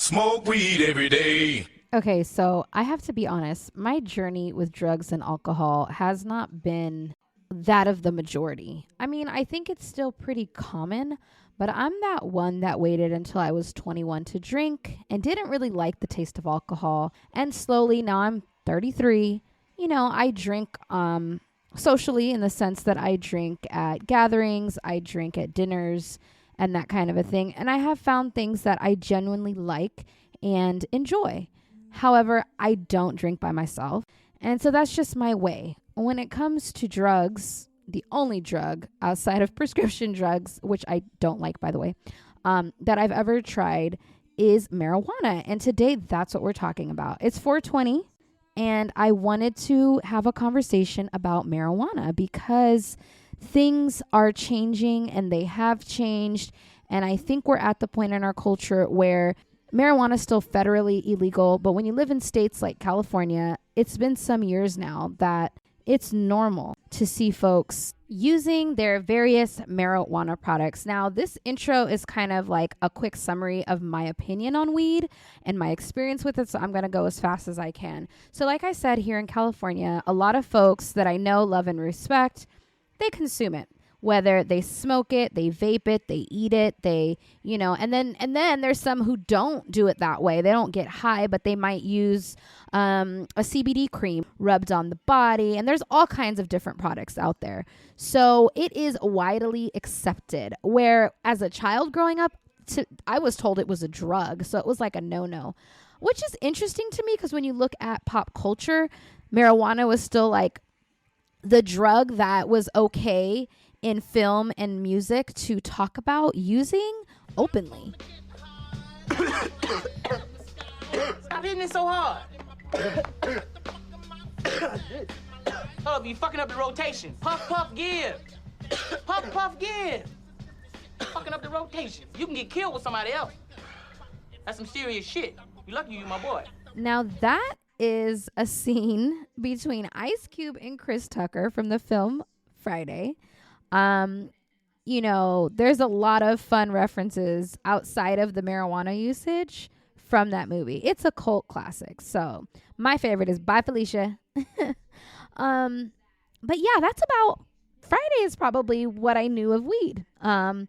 Smoke weed every day. Okay, so I have to be honest. My journey with drugs and alcohol has not been that of the majority. I mean, I think it's still pretty common, but I'm that one that waited until I was 21 to drink and didn't really like the taste of alcohol. And slowly, now I'm 33, I drink socially, in the sense that I drink at gatherings, I drink at dinners, and that kind of a thing. And I have found things that I genuinely like and enjoy. However, I don't drink by myself. And so that's just my way. When it comes to drugs, the only drug outside of prescription drugs, which I don't like, by the way, that I've ever tried is marijuana. And today, that's what we're talking about. It's 420, and I wanted to have a conversation about marijuana because things are changing and they have changed. And I think we're at the point in our culture where marijuana is still federally illegal, but when you live in states like California, it's been some years now that it's normal to see folks using their various marijuana products. Now, this intro is kind of like a quick summary of my opinion on weed and my experience with it, so I'm going to go as fast as I can. So like I said, here in California, a lot of folks that I know, love, and respect, they consume it. Whether they smoke it, they vape it, they eat it, and then there's some who don't do it that way. They don't get high, but they might use a CBD cream rubbed on the body. And there's all kinds of different products out there. So it is widely accepted, where as a child growing up, I was told it was a drug. So it was like a no-no, which is interesting to me because when you look at pop culture, marijuana was still like the drug that was okay in film and music to talk about using openly. Stop hitting it so hard. Oh, you fucking up the rotation. Puff, puff, give. Puff, puff, give. Fucking up the rotation. You can get killed with somebody else. That's some serious shit. You lucky you my boy. Now that is a scene between Ice Cube and Chris Tucker from the film Friday. There's a lot of fun references outside of the marijuana usage from that movie. It's a cult classic. So my favorite is Bye Felicia. But yeah, that's about Friday is probably what I knew of weed. And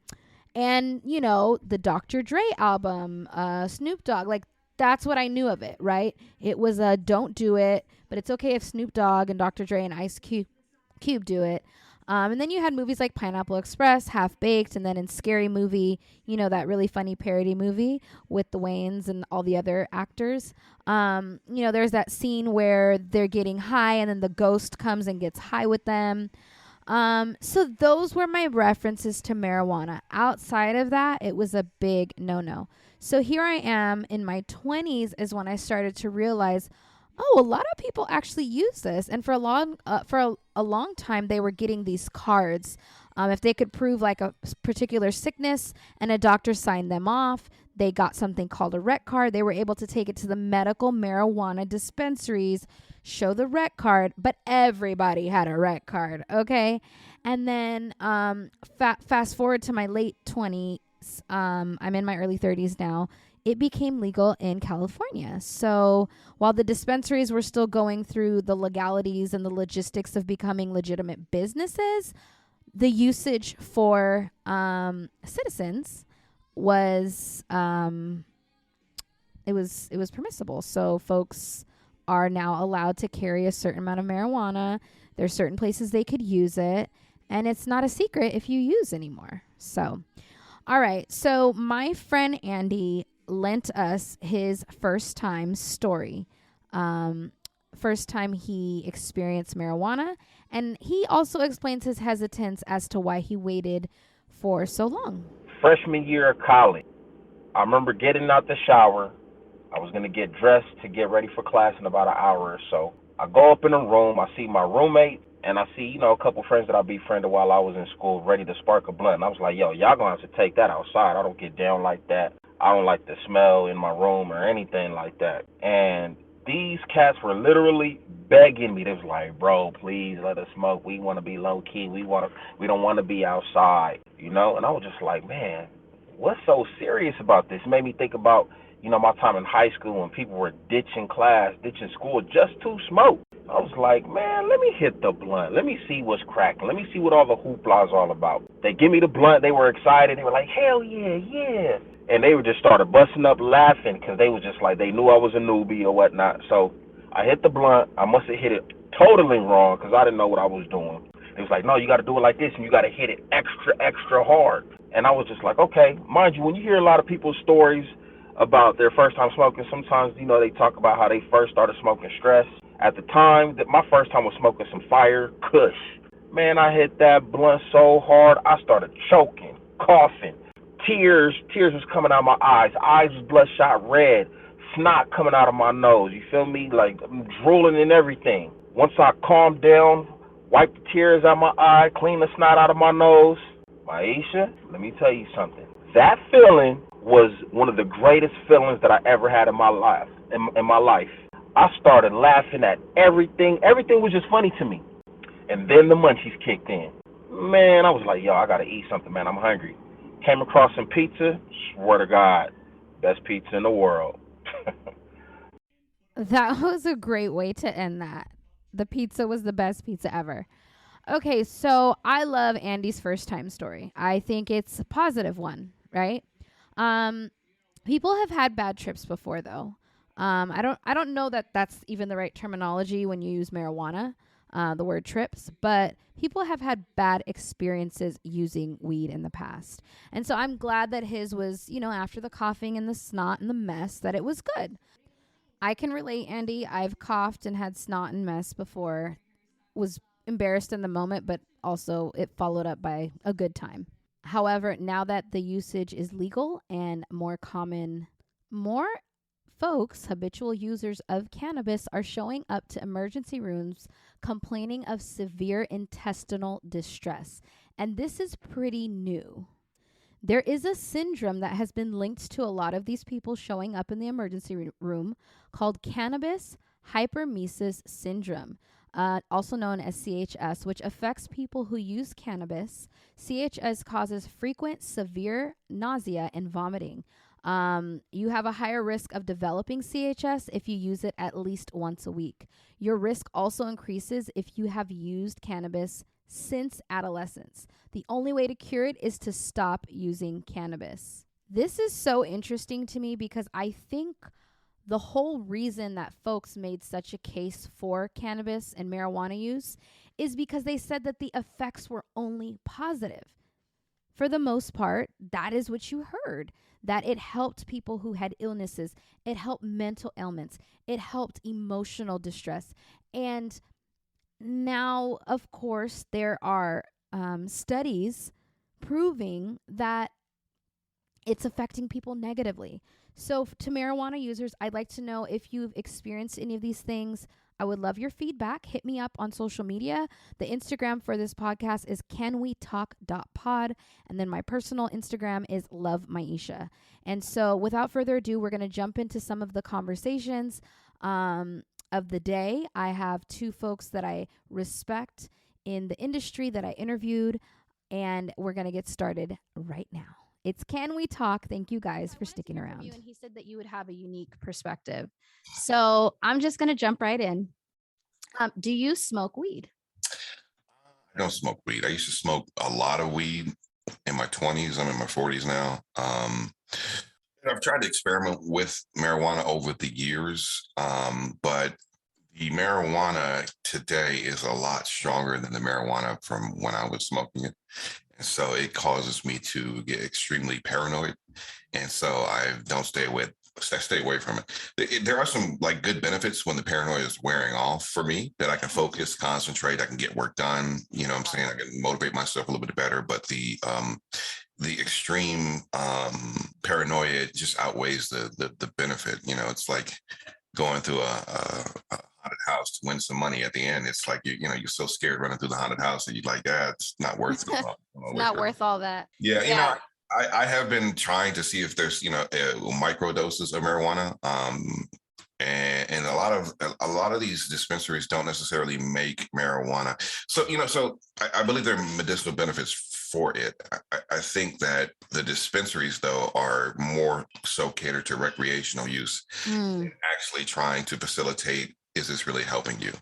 the Dr. Dre album, Snoop Dogg, like that's what I knew of it, right? It was a don't do it, but it's okay if Snoop Dogg and Dr. Dre and Ice Cube do it. And then you had movies like Pineapple Express, Half Baked, and then in Scary Movie, that really funny parody movie with the Wayans and all the other actors. There's that scene where they're getting high and then the ghost comes and gets high with them. So those were my references to marijuana. Outside of that, it was a big no-no. So here I am in my 20s is when I started to realize, a lot of people actually use this. And for a long time, they were getting these cards. If they could prove like a particular sickness and a doctor signed them off, they got something called a rec card. They were able to take it to the medical marijuana dispensaries, show the rec card, but everybody had a rec card, okay? And then fast forward to my late 20s, I'm in my early 30s now, it became legal in California. So while the dispensaries were still going through the legalities and the logistics of becoming legitimate businesses, the usage for citizens was it was permissible. So folks are now allowed to carry a certain amount of marijuana. There's certain places they could use it, and it's not a secret if you use anymore. So, all right. So my friend Andy lent us his first time story. First time he experienced marijuana. And he also explains his hesitance as to why he waited for so long. Freshman year of college, I remember getting out the shower. I was going to get dressed to get ready for class in about an hour or so. I go up in the room. I see my roommate, and I see, a couple friends that I befriended while I was in school ready to spark a blunt. And I was like, yo, y'all going to have to take that outside. I don't get down like that. I don't like the smell in my room or anything like that. And these cats were literally begging me. They was like, bro, please let us smoke. We want to be low key. We don't want to be outside, And I was just like, man, what's so serious about this? It made me think about, my time in high school when people were ditching class, ditching school just to smoke. I was like, man, let me hit the blunt. Let me see what's cracking. Let me see what all the hoopla is all about. They give me the blunt. They were excited. They were like, hell yeah, yeah. And they would just started busting up laughing because they was just like, they knew I was a newbie or whatnot. So I hit the blunt. I must have hit it totally wrong because I didn't know what I was doing. It was like, no, you got to do it like this and you got to hit it extra, extra hard. And I was just like, okay. Mind you, when you hear a lot of people's stories about their first time smoking, sometimes, they talk about how they first started smoking stress. At the time, that my first time was smoking some fire kush. Man, I hit that blunt so hard, I started choking, coughing. Tears was coming out of my eyes. Eyes was bloodshot red. Snot coming out of my nose. You feel me? Like, I'm drooling and everything. Once I calmed down, wiped the tears out of my eye, cleaned the snot out of my nose. Myisha, let me tell you something. That feeling was one of the greatest feelings that I ever had in my life. In my life. I started laughing at everything. Everything was just funny to me. And then the munchies kicked in. Man, I was like, yo, I got to eat something, man. I'm hungry. Came across some pizza. Swear to God, best pizza in the world. That was a great way to end that. The pizza was the best pizza ever. Okay, so I love Andy's first time story. I think it's a positive one, right? People have had bad trips before, though. I don't know that that's even the right terminology when you use marijuana, the word trips, but people have had bad experiences using weed in the past. And so I'm glad that his was, after the coughing and the snot and the mess, that it was good. I can relate, Andy. I've coughed and had snot and mess before. Was embarrassed in the moment, but also it followed up by a good time. However, now that the usage is legal and more folks, habitual users of cannabis, are showing up to emergency rooms complaining of severe intestinal distress. And this is pretty new. There is a syndrome that has been linked to a lot of these people showing up in the emergency room called Cannabis Hypermesis Syndrome, also known as CHS, which affects people who use cannabis. CHS causes frequent severe nausea and vomiting. You have a higher risk of developing CHS if you use it at least once a week. Your risk also increases if you have used cannabis since adolescence. The only way to cure it is to stop using cannabis. This is so interesting to me because I think the whole reason that folks made such a case for cannabis and marijuana use is because they said that the effects were only positive. For the most part, that is what you heard, that it helped people who had illnesses. It helped mental ailments. It helped emotional distress. And now, of course, there are studies proving that it's affecting people negatively. So to marijuana users, I'd like to know if you've experienced any of these things. I would love your feedback. Hit me up on social media. The Instagram for this podcast is canwetalk.pod. And then my personal Instagram is lovemyisha. And so without further ado, we're going to jump into some of the conversations of the day. I have two folks that I respect in the industry that I interviewed, and we're going to get started right now. It's Can We Talk? Thank you guys for sticking around. And he said that you would have a unique perspective. So I'm just going to jump right in. Do you smoke weed? I don't smoke weed. I used to smoke a lot of weed in my 20s. I'm in my 40s now. I've tried to experiment with marijuana over the years, but the marijuana today is a lot stronger than the marijuana from when I was smoking it. And so it causes me to get extremely paranoid. And so I stay away from it. There are some like good benefits when the paranoia is wearing off for me, that I can focus, concentrate, I can get work done. You know what I'm saying? I can motivate myself a little bit better, but the extreme paranoia just outweighs the benefit. You know, it's like going through a haunted house to win some money at the end. It's like you're so scared running through the haunted house that you're like, it's not worth it. It's not worth all that. Yeah, you know, I have been trying to see if there's micro doses of marijuana. And a lot of these dispensaries don't necessarily make marijuana. So I believe there are medicinal benefits for it. I think that the dispensaries, though, are more so catered to recreational use, actually trying to facilitate, is this really helping you?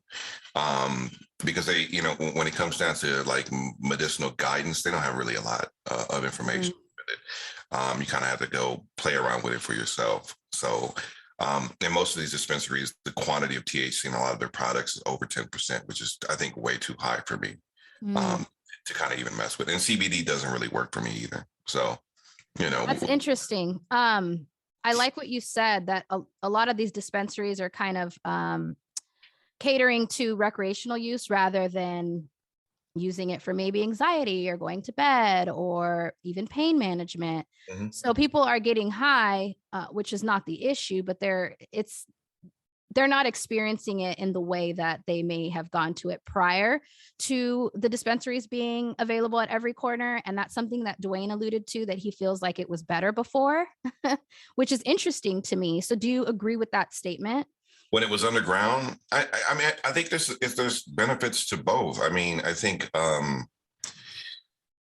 Because they, when it comes down to like medicinal guidance, they don't have really a lot of information with it. You kind of have to go play around with it for yourself. So, in most of these dispensaries, the quantity of THC in a lot of their products is over 10%, which is, I think, way too high for me to kind of even mess with. And CBD doesn't really work for me either. So, That's interesting. I like what you said, that a lot of these dispensaries are kind of catering to recreational use rather than using it for maybe anxiety or going to bed or even pain management. So people are getting high, which is not the issue, but they're not experiencing it in the way that they may have gone to it prior to the dispensaries being available at every corner. And that's something that Duane alluded to, that he feels like it was better before, which is interesting to me. So do you agree with that statement? When it was underground, I mean, I think there's benefits to both. I mean, I think,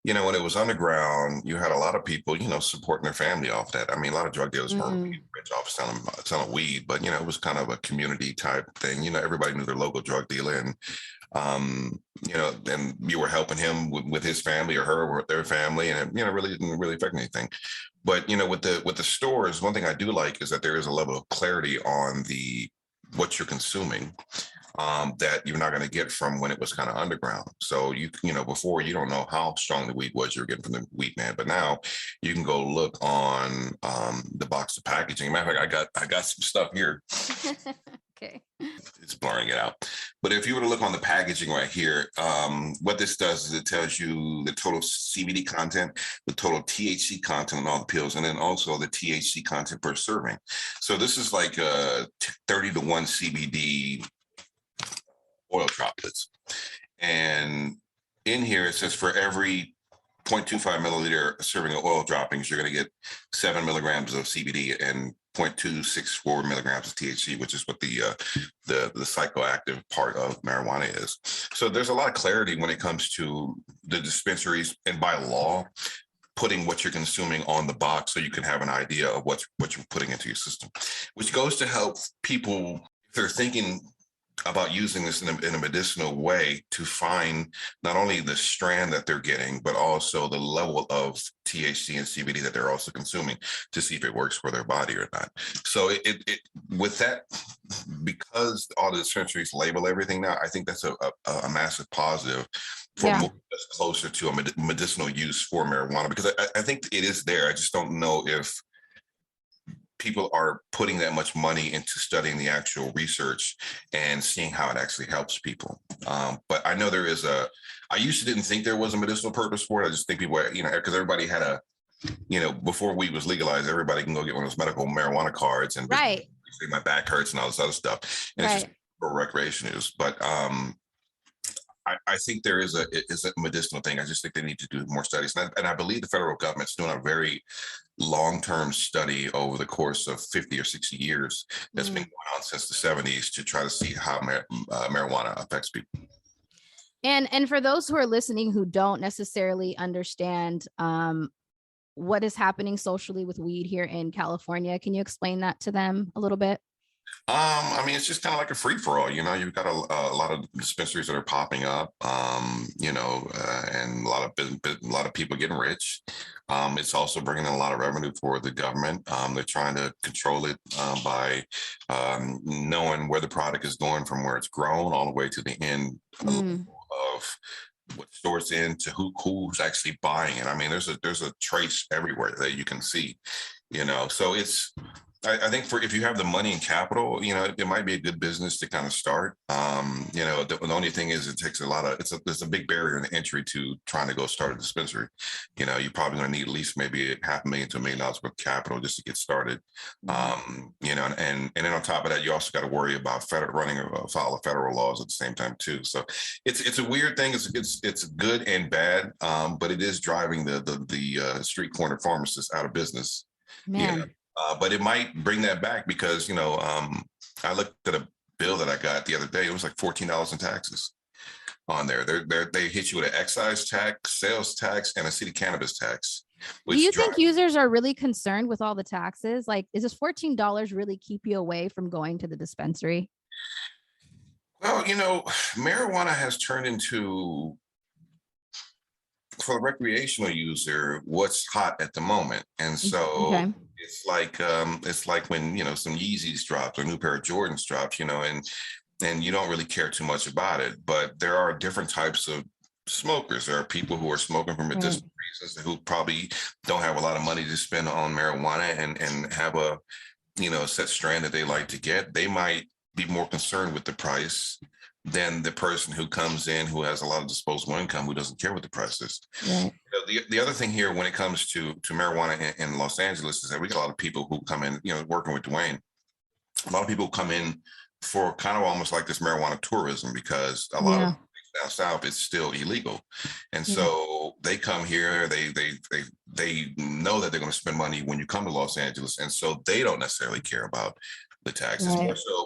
when it was underground, you had a lot of people, supporting their family off that. I mean, a lot of drug dealers weren't rich off selling weed, but, it was kind of a community type thing. Everybody knew their local drug dealer, and, and you were helping him with his family or her or their family, and it, really didn't really affect anything. But, with the stores, one thing I do like is that there is a level of clarity on what you're consuming that you're not going to get from when it was kind of underground. So before, you don't know how strong the weed was you're getting from the weed man, but now you can go look on the box of packaging. Matter of fact, I got some stuff here. Okay. It's blurring it out. But if you were to look on the packaging right here, what this does is it tells you the total CBD content, the total THC content on all the pills, and then also the THC content per serving. So this is like 30 to 1 CBD oil droplets. And in here, it says for every 0.25 milliliter serving of oil droppings, you're going to get 7 milligrams of CBD and 0.264 milligrams of THC, which is what the psychoactive part of marijuana is. So there's a lot of clarity when it comes to the dispensaries, and by law, putting what you're consuming on the box so you can have an idea of what you're putting into your system, which goes to help people if they're thinking about using this in a medicinal way, to find not only the strand that they're getting, but also the level of THC and CBD that they're also consuming, to see if it works for their body or not. So it with that, because all the dispensaries label everything now, I think that's a massive positive for moving us closer to a medicinal use for marijuana, because I think it is there. I just don't know if people are putting that much money into studying the actual research and seeing how it actually helps people. But I know I used to didn't think there was a medicinal purpose for it. I just think people, because everybody had before weed was legalized, everybody can go get one of those medical marijuana cards and say my back hurts and all this other stuff. And it's just for recreation use. But I think there is a medicinal thing. I just think they need to do more studies. And I believe the federal government's doing a very long-term study over the course of 50 or 60 years that's been going on since the 70s to try to see how marijuana affects people. And for those who are listening who don't necessarily understand what is happening socially with weed here in California, can you explain that to them a little bit? I mean, it's just kind of like a free for all. You've got a lot of dispensaries that are popping up, and a lot of people getting rich. It's also bringing in a lot of revenue for the government. They're trying to control it by knowing where the product is going from where it's grown all the way to the end of what stores in to who's actually buying it. I mean, there's a trace everywhere that you can see. So it's. I think if you have the money and capital, it might be a good business to kind of start. The only thing is it takes there's a big barrier in entry to trying to go start a dispensary. You're probably going to need at least maybe $500,000 to $1 million worth of capital just to get started. And then on top of that, you also got to worry about running afoul of federal laws at the same time too. So it's a weird thing. It's good and bad, but it is driving the street corner pharmacists out of business. Man. But it might bring that back because, I looked at a bill that I got the other day. It was like $14 in taxes. on there. They hit you with an excise tax, sales tax, and a city cannabis tax. Do you think users are really concerned with all the taxes? Like, is this $14 really keep you away from going to the dispensary? Well, marijuana has turned into, for the recreational user, what's hot at the moment. And so it's like when, some Yeezys drops or a new pair of Jordans drops, and you don't really care too much about it. But there are different types of smokers. There are people who are smoking for medicinal reasons who probably don't have a lot of money to spend on marijuana and have a set strand that they like to get. They might be more concerned with the price than the person who comes in who has a lot of disposable income who doesn't care what the price is. Right. The other thing here when it comes to marijuana in Los Angeles is that we get a lot of people who come in, working with Duane. A lot of people come in for kind of almost like this marijuana tourism, because a lot of down south it's still illegal, and so they come here, they know that they're going to spend money when you come to Los Angeles, and so they don't necessarily care about the taxes,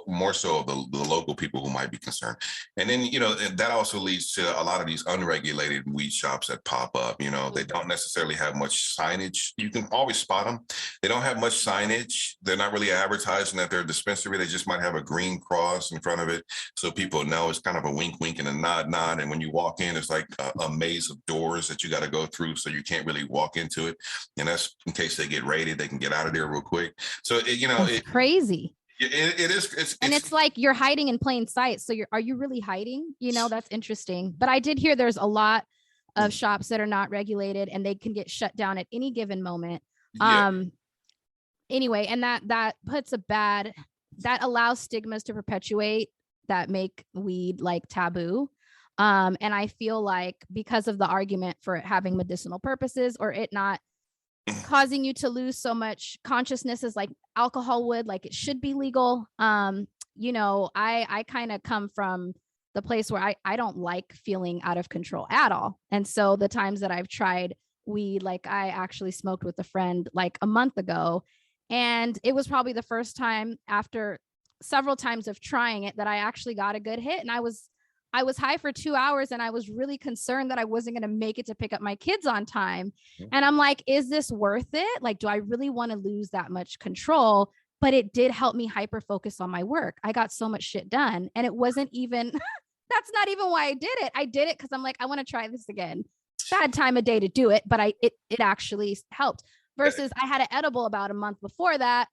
more so of the local people who might be concerned. And then and that also leads to a lot of these unregulated weed shops that pop up. They don't necessarily have much signage. You can always spot them. They don't have much signage. They're not really advertising that they're a dispensary. They just might have a green cross in front of it, so people know. It's kind of a wink and a nod, and when you walk in, it's like a maze of doors that you got to go through, so you can't really walk into it, and that's in case they get raided, they can get out of there real quick. So it's crazy. It is. It's like you're hiding in plain sight. So are you really hiding? That's interesting. But I did hear there's a lot of shops that are not regulated and they can get shut down at any given moment. Anyway, and that allows stigmas to perpetuate that make weed like taboo. And I feel like because of the argument for it having medicinal purposes or it not causing you to lose so much consciousness as like alcohol would, like it should be legal. I kind of come from the place where I don't like feeling out of control at all. And so the times that I've tried weed, like I actually smoked with a friend like a month ago, and it was probably the first time after several times of trying it that I actually got a good hit. And I was high for 2 hours and I was really concerned that I wasn't going to make it to pick up my kids on time. And I'm like, is this worth it? Like, do I really want to lose that much control? But it did help me hyper focus on my work. I got so much shit done. And it wasn't even, that's not even why I did it. I did it because I'm like, I want to try this again. Bad time of day to do it, but it actually helped. Versus I had an edible about a month before that.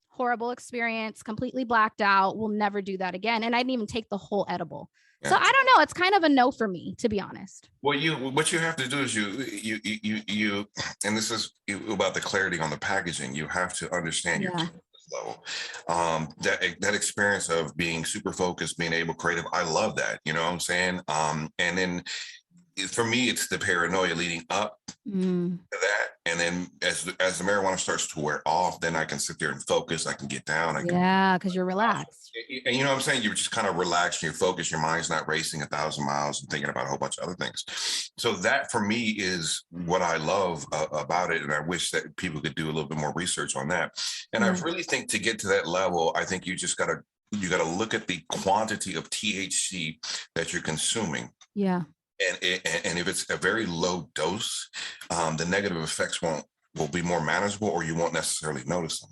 Horrible experience, completely blacked out. We'll never do that again. And I didn't even take the whole edible. So I don't know. It's kind of a no for me, to be honest. Well, what you have to do is you, and this is about the clarity on the packaging. You have to understand your level. That experience of being super focused, being able creative. I love that. You know what I'm saying? And then for me, it's the paranoia leading up to that. And then as the marijuana starts to wear off, then I can sit there and focus. I can get down. Because you're relaxed. And you know what I'm saying? You're just kind of relaxed. You're focused. Your mind's not racing 1,000 miles and thinking about a whole bunch of other things. So that for me is what I love about it. And I wish that people could do a little bit more research on that. And I really think to get to that level, I think you got to look at the quantity of THC that you're consuming. Yeah. And if it's a very low dose, the negative effects will be more manageable, or you won't necessarily notice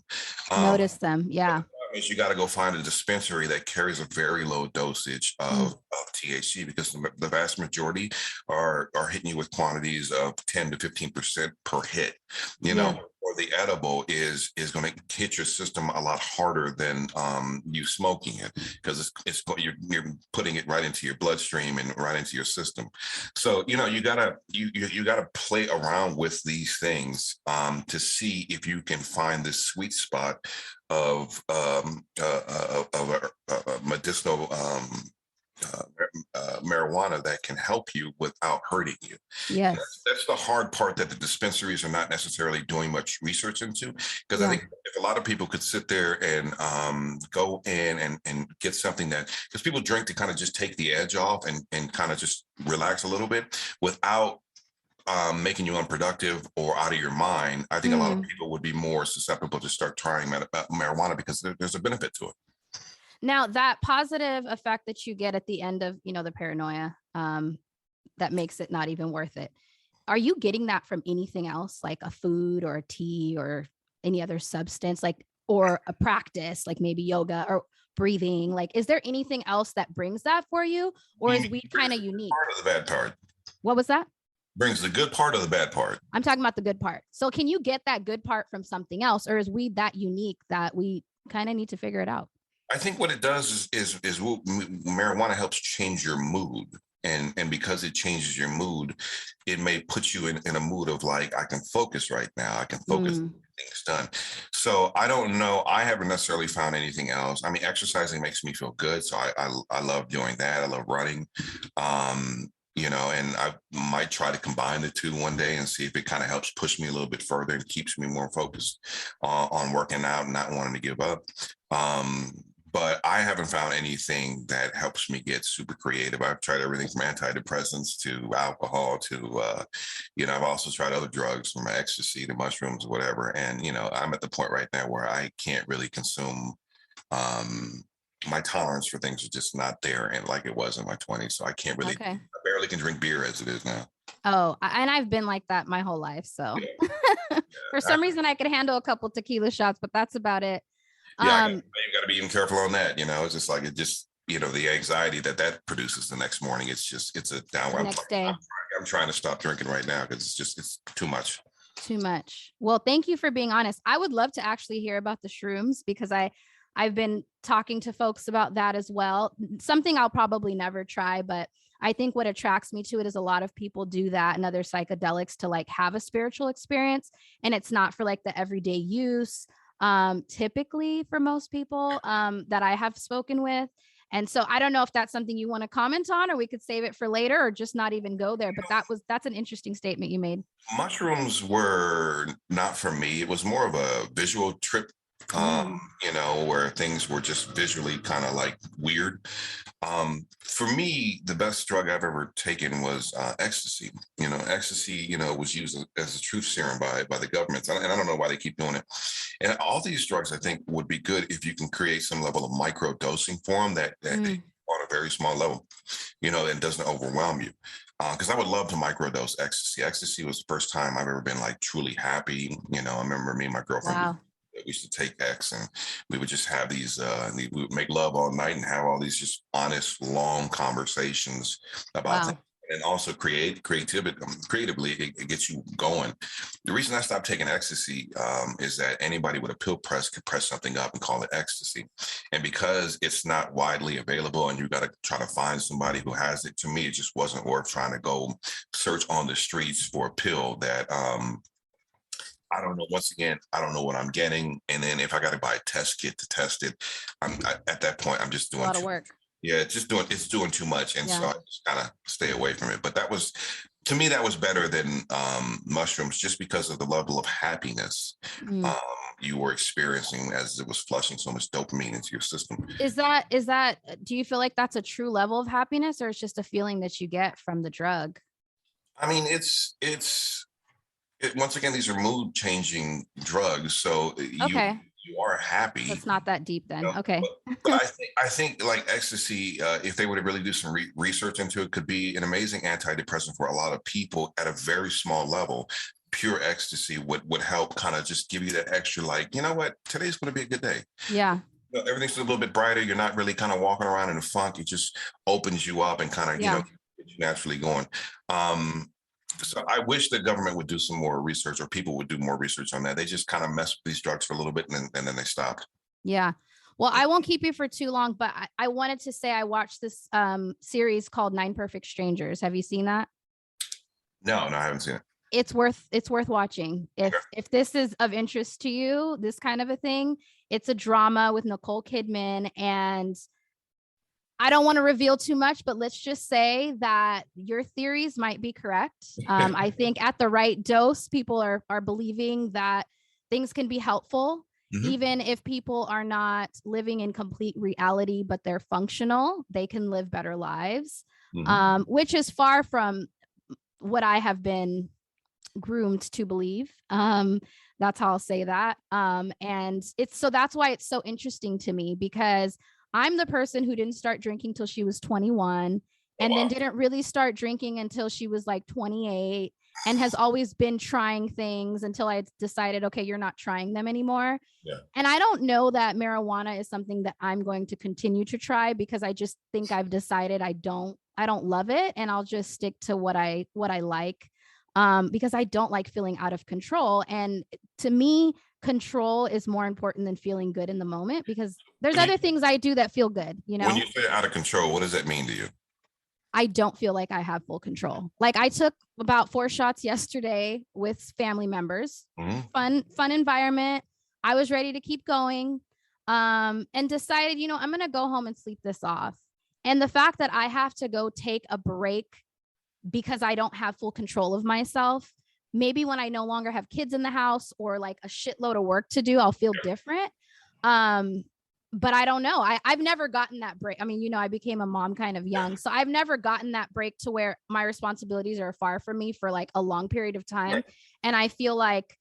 them. Yeah. Is you got to go find a dispensary that carries a very low dosage of THC, because the vast majority are hitting you with quantities of 10 to 15% per hit. You know, or the edible is going to hit your system a lot harder than you smoking it, because you're putting it right into your bloodstream and right into your system. So you gotta play around with these things to see if you can find this sweet spot of medicinal marijuana that can help you without hurting you. Yes, that's the hard part that the dispensaries are not necessarily doing much research into, because I think if a lot of people could sit there and go in and get something because people drink to kind of just take the edge off and kind of just relax a little bit without making you unproductive or out of your mind. I think a lot of people would be more susceptible to start trying marijuana because there's a benefit to it. Now, that positive effect that you get at the end of, the paranoia, that makes it not even worth it. Are you getting that from anything else, like a food or a tea or any other substance, like, or a practice, like maybe yoga or breathing? Like, is there anything else that brings that for you, or is weed kind of unique? Part of the bad part. What was that? Brings the good part of the bad part. I'm talking about the good part. So can you get that good part from something else, or is weed that unique that we kind of need to figure it out? I think what it does is marijuana helps change your mood. And because it changes your mood, it may put you in a mood of like, I can focus right now. I can focus, things done. So I don't know. I haven't necessarily found anything else. I mean, exercising makes me feel good. So I love doing that. I love running. And I might try to combine the two one day and see if it kind of helps push me a little bit further and keeps me more focused on working out and not wanting to give up. But I haven't found anything that helps me get super creative. I've tried everything from antidepressants to alcohol to, I've also tried other drugs, from ecstasy to mushrooms, whatever. And, I'm at the point right now where I can't really consume. My tolerance for things is just not there, and like it was in my 20s. So I can't really, I barely can drink beer as it is now. Oh, and I've been like that my whole life. So for some reason I could handle a couple tequila shots, but that's about it. Yeah, you got to be even careful on that. It's just like, the anxiety that produces the next morning. It's a downward. I'm trying to stop drinking right now because it's too much. Too much. Well, thank you for being honest. I would love to actually hear about the shrooms, because I've been talking to folks about that as well. Something I'll probably never try, but I think what attracts me to it is a lot of people do that and other psychedelics to like have a spiritual experience. And it's not for like the everyday use. Typically for most people that I have spoken with. And so I don't know if that's something you want to comment on, or we could save it for later, or just not even go there. But that's an interesting statement you made. Mushrooms were not for me. It was more of a visual trip, where things were just visually kind of like weird. For me, the best drug I've ever taken was ecstasy. Ecstasy, was used as a truth serum by the government. And I don't know why they keep doing it. And all these drugs, I think, would be good if you can create some level of micro dosing for them that on a very small level, and doesn't overwhelm you. Because I would love to microdose ecstasy. Ecstasy was the first time I've ever been like truly happy. I remember me and my girlfriend. Wow. We used to take X, and we would just have these, we would make love all night and have all these just honest, long conversations about things. And also creatively, it gets you going. The reason I stopped taking ecstasy is that anybody with a pill press could press something up and call it ecstasy. And because it's not widely available and you got to try to find somebody who has it, to me, it just wasn't worth trying to go search on the streets for a pill that, I don't know. Once again, I don't know what I'm getting. And then if I got to buy a test kit to test it, at that point, I'm just doing a lot of work. Yeah, it's doing too much. And so I just kind of stay away from it. But to me, that was better than mushrooms, just because of the level of happiness you were experiencing as it was flushing so much dopamine into your system. Is that, do you feel like that's a true level of happiness, or it's just a feeling that you get from the drug? I mean, once again, these are mood changing drugs. So you are happy. So it's not that deep then. Okay. But I think like ecstasy, if they were to really do some research into it, could be an amazing antidepressant for a lot of people at a very small level. Pure ecstasy would help kind of just give you that extra, like, you know what, today's going to be a good day. Yeah. Everything's a little bit brighter. You're not really kind of walking around in a funk. It just opens you up and kind of, get you naturally going. So I wish the government would do some more research, or people would do more research on that. They just kind of mess with these drugs for a little bit and then they stopped. Yeah. Well, I won't keep you for too long, but I wanted to say I watched this series called 9 Perfect Strangers. Have you seen that? No, I haven't seen it. It's worth watching. If this is of interest to you, this kind of a thing, it's a drama with Nicole Kidman, and I don't want to reveal too much, but let's just say that your theories might be correct. I think at the right dose, people are believing that things can be helpful, even if people are not living in complete reality, but they're functional, they can live better lives, which is far from what I have been groomed to believe. That's how I'll say that. And that's why it's so interesting to me, because I'm the person who didn't start drinking till she was 21. and then didn't really start drinking until she was like 28, and has always been trying things until I decided, okay, you're not trying them anymore. Yeah. And I don't know that marijuana is something that I'm going to continue to try, because I just think I've decided I don't love it, and I'll just stick to what I like, because I don't like feeling out of control. And to me, control is more important than feeling good in the moment, because there's other things I do that feel good, you know? When you say out of control, what does that mean to you? I don't feel like I have full control. Like, I took about 4 shots yesterday with family members. Fun environment. I was ready to keep going, and decided, I'm going to go home and sleep this off. And the fact that I have to go take a break because I don't have full control of myself, maybe when I no longer have kids in the house or like a shitload of work to do, I'll feel different. But I don't know. I've never gotten that break. I mean, I became a mom kind of young, so I've never gotten that break to where my responsibilities are far from me for like a long period of time. Right. And I feel like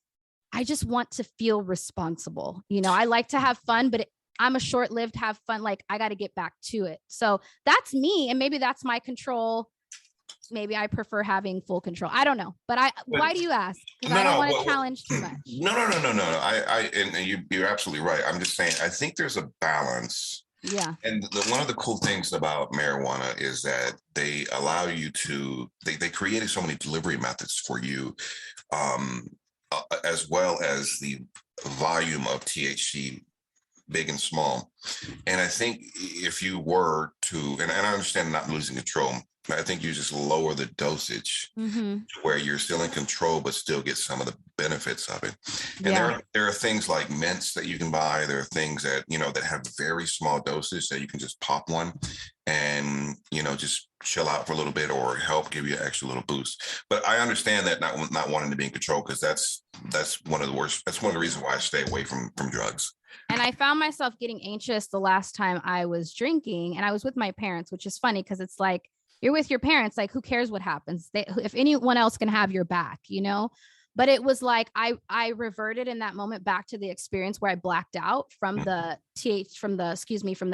I just want to feel responsible. I like to have fun, but I'm a short-lived have fun. Like, I got to get back to it. So that's me. And maybe that's my control. Maybe I prefer having full control. I don't know. But why do you ask? Because I don't want to challenge too much. No. You're absolutely right. I'm just saying, I think there's a balance. Yeah. And one of the cool things about marijuana is that they allow you to, they created so many delivery methods for you, as well as the volume of THC, big and small. And I think if you were to, and I understand not losing control, I think you just lower the dosage to where you're still in control, but still get some of the benefits of it. And there are things like mints that you can buy. There are things that, that have very small dosage that you can just pop one and, just chill out for a little bit or help give you an extra little boost. But I understand that not wanting to be in control, because that's one of the worst. That's one of the reasons why I stay away from drugs. And I found myself getting anxious the last time I was drinking, and I was with my parents, which is funny because it's like, you're with your parents, like, who cares what happens? If anyone else can have your back, But it was like I reverted in that moment back to the experience where I blacked out from the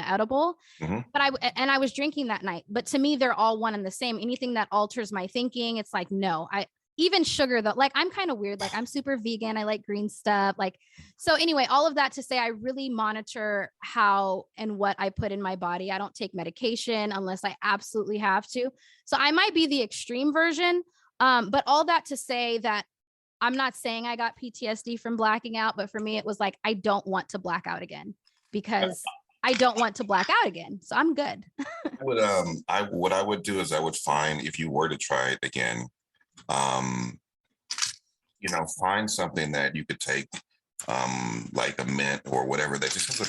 edible. But I was drinking that night. But to me, they're all one and the same. Anything that alters my thinking, it's like, no. Even sugar, though, like, I'm kind of weird. Like, I'm super vegan. I like green stuff. Like, so anyway, all of that to say, I really monitor how and what I put in my body. I don't take medication unless I absolutely have to. So I might be the extreme version. But all that to say that I'm not saying I got PTSD from blacking out, but for me, it was like, I don't want to black out again, because I don't want to black out again. So I'm good. What I would do is I would find, if you were to try it again, find something that you could take, like a mint or whatever, that just has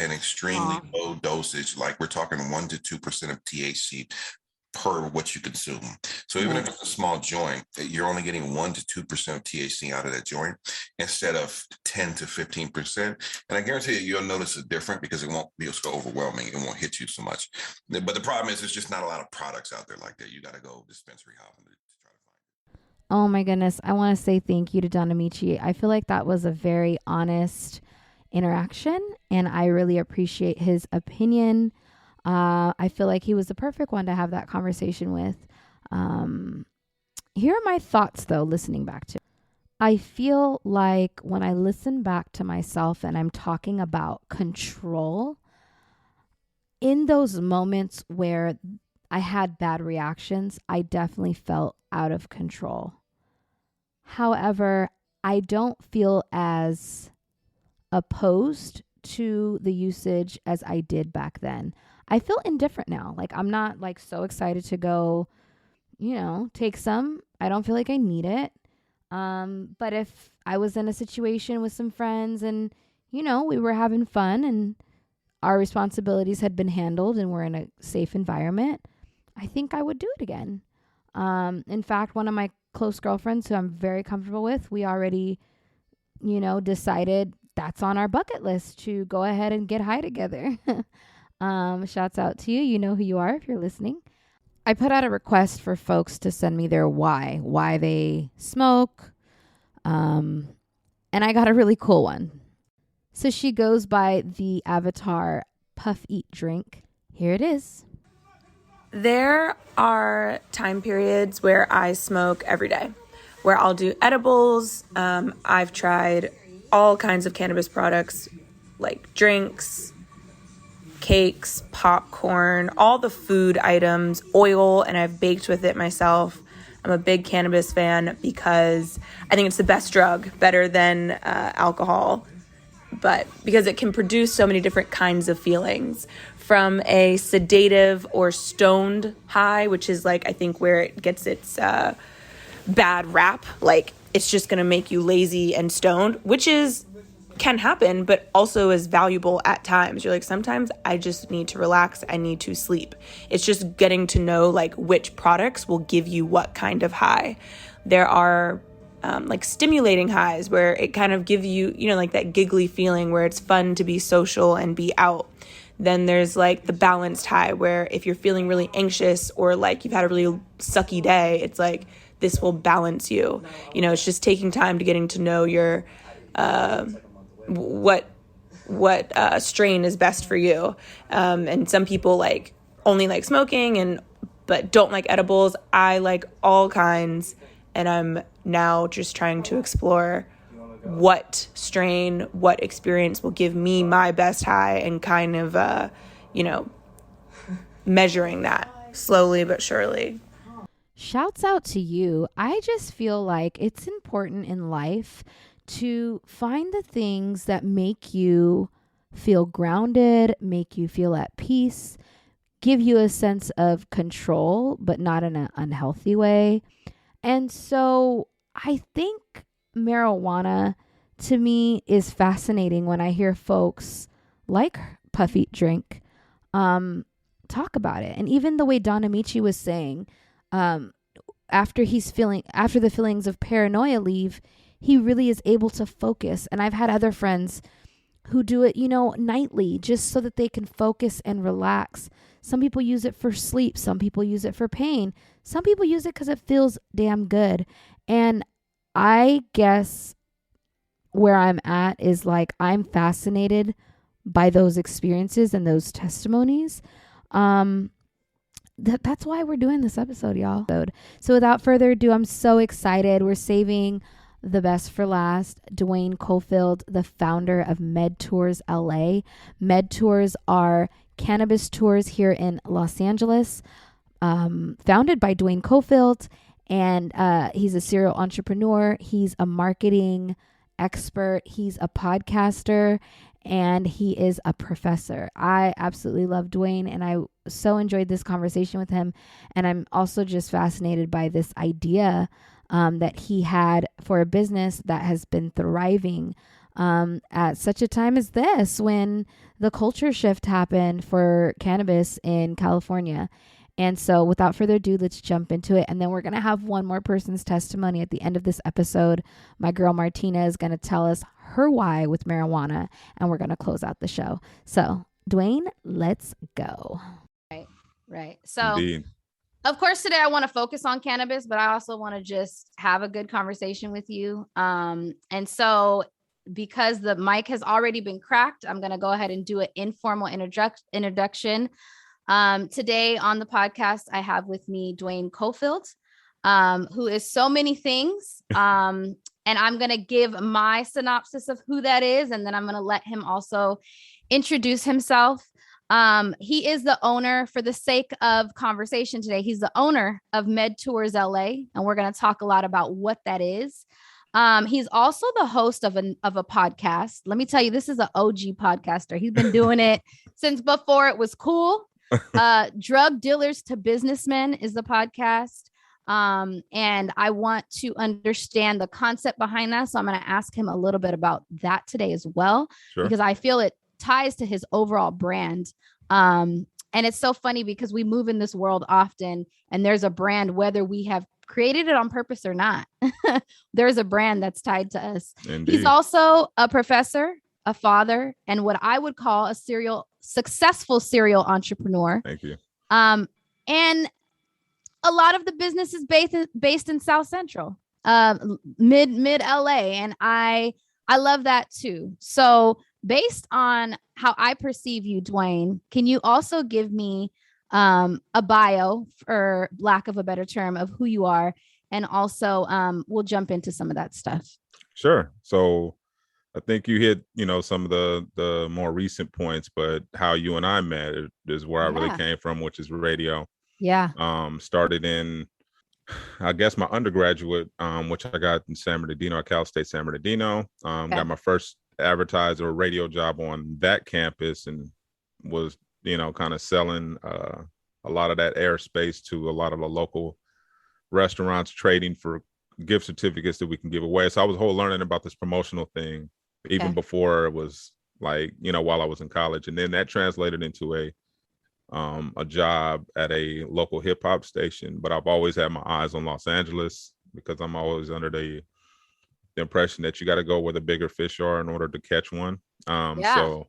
an extremely low dosage. Like, we're talking 1 to 2% of THC per what you consume. So even if it's a small joint, you're only getting 1 to 2% of THC out of that joint instead of 10 to 15%. And I guarantee you'll notice a difference, because it won't be so overwhelming. It won't hit you so much. But the problem is, there's just not a lot of products out there like that. You got to go dispensary hopping to try to find it. Oh my goodness. I want to say thank you to Don Amiche. I feel like that was a very honest interaction, and I really appreciate his opinion. I feel like he was the perfect one to have that conversation with. Here are my thoughts, though, listening back to. I feel like when I listen back to myself and I'm talking about control, in those moments where I had bad reactions, I definitely felt out of control. However, I don't feel as opposed to the usage as I did back then. I feel indifferent now. Like, I'm not like so excited to go, take some. I don't feel like I need it. But if I was in a situation with some friends and, we were having fun and our responsibilities had been handled and we're in a safe environment, I think I would do it again. In fact, one of my close girlfriends who I'm very comfortable with, we already, decided that's on our bucket list to go ahead and get high together. Shouts out to you. You know who you are if you're listening. I put out a request for folks to send me their why they smoke. And I got a really cool one. So she goes by the avatar PuffEatDrink. Here it is. There are time periods where I smoke every day, where I'll do edibles. I've tried all kinds of cannabis products like drinks, cakes, popcorn, all the food items, oil, and I've baked with it myself. I'm a big cannabis fan because I think it's the best drug, better than alcohol, but because it can produce so many different kinds of feelings, from a sedative or stoned high, which is like, I think where it gets its bad rap, like it's just going to make you lazy and stoned, which can happen, but also is valuable at times. You're like, sometimes I just need to relax. I need to sleep. It's just getting to know like which products will give you what kind of high. There are like stimulating highs where it kind of give you, like that giggly feeling where it's fun to be social and be out. Then there's like the balanced high where if you're feeling really anxious or like you've had a really sucky day, it's like this will balance you. It's just taking time to getting to know your what strain is best for you. And some people like only like smoking but don't like edibles. I like all kinds, and I'm now just trying to explore what strain, what experience will give me my best high, and kind of measuring that slowly but surely. Shouts out to you. I just feel like it's important in life to find the things that make you feel grounded, make you feel at peace, give you a sense of control, but not in an unhealthy way. And so I think marijuana to me is fascinating when I hear folks like PuffEatDrink talk about it. And even the way Don Amiche was saying, after the feelings of paranoia leave, he really is able to focus. And I've had other friends who do it, nightly, just so that they can focus and relax. Some people use it for sleep. Some people use it for pain. Some people use it because it feels damn good. And I guess where I'm at is like, I'm fascinated by those experiences and those testimonies. That's why we're doing this episode, y'all. So without further ado, I'm so excited. We're saving the best for last. Duane Cofield, the founder of MedToursLA. MedTours are cannabis tours here in Los Angeles, founded by Duane Cofield, and he's a serial entrepreneur. He's a marketing expert. He's a podcaster, and he is a professor. I absolutely love Duane, and I so enjoyed this conversation with him. And I'm also just fascinated by this idea that he had for a business that has been thriving at such a time as this, when the culture shift happened for cannabis in California. And so without further ado, let's jump into it. And then we're going to have one more person's testimony at the end of this episode. My girl Martina is going to tell us her why with marijuana, and we're going to close out the show. So Duane, let's go. Right. So Indeed. Of course, today I want to focus on cannabis, but I also want to just have a good conversation with you. And so because the mic has already been cracked, I'm going to go ahead and do an informal introduction. Today on the podcast, I have with me Duane Cofield, who is so many things. And I'm going to give my synopsis of who that is, and then I'm going to let him also introduce himself. He is the owner, for the sake of conversation today, he's the owner of MedToursLA, and we're going to talk a lot about what that is. He's also the host of a podcast. Let me tell you, this is an OG podcaster. He's been doing it since before it was cool. Drugdealers to Businessmen is the podcast. And I want to understand the concept behind that. So I'm going to ask him a little bit about that today as well, because I feel it ties to his overall brand. And it's so funny because we move in this world often, and there's a brand, whether we have created it on purpose or not, there's a brand that's tied to us. Indeed. He's also a professor, a father, and what I would call a successful serial entrepreneur. Thank you. And a lot of the business is based in South Central, mid LA. And I love that too. So based on how I perceive you, Duane, can you also give me a bio, for lack of a better term, of who you are, and also we'll jump into some of that stuff. Sure. So I think you hit, some of the more recent points, but how you and I met is where I really came from, which is radio. Yeah. Started in, I guess, my undergraduate, which I got in San Bernardino, at Cal State San Bernardino. Got my first advertiser radio job on that campus, and was, kind of selling a lot of that airspace to a lot of the local restaurants, trading for gift certificates that we can give away. So I was learning about this promotional thing even before it was like, while I was in college. And then that translated into a job at a local hip hop station. But I've always had my eyes on Los Angeles, because I'm always under the impression that you got to go where the bigger fish are in order to catch one. So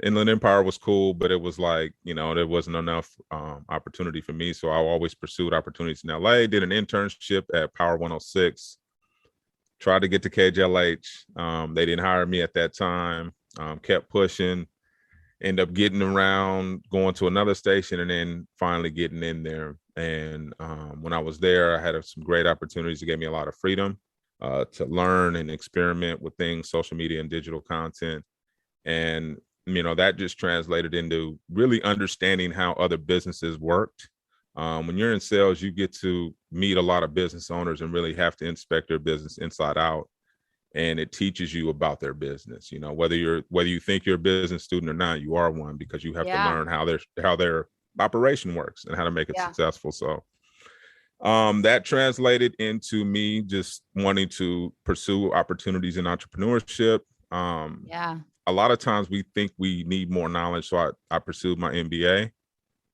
Inland Empire was cool, but it was like, there wasn't enough opportunity for me. So I always pursued opportunities in LA, did an internship at Power 106, tried to get to KJLH. They didn't hire me at that time, kept pushing, end up getting around, going to another station, and then finally getting in there. And when I was there, I had some great opportunities. It gave me a lot of freedom to learn and experiment with things, social media and digital content. And that just translated into really understanding how other businesses worked. When you're in sales, you get to meet a lot of business owners and really have to inspect their business inside out. And it teaches you about their business. Whether you think you're a business student or not, you are one, because you have to learn how their operation works and how to make it successful. So that translated into me just wanting to pursue opportunities in entrepreneurship. A lot of times we think we need more knowledge. So I pursued my MBA.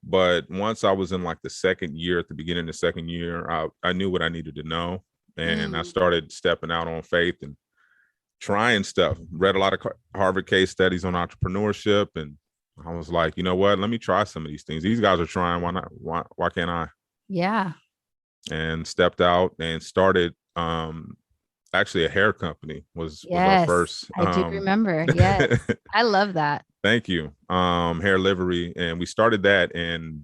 But once I was in like the second year, at the beginning of the second year, I knew what I needed to know. And I started stepping out on faith and trying stuff. Read a lot of Harvard case studies on entrepreneurship. And I was like, you know what? Let me try some of these things. These guys are trying. Why not? Why can't I? Yeah. And stepped out and started actually a hair company was our first. I do remember. Yes. I love that. Thank you. Hair livery. And we started that, and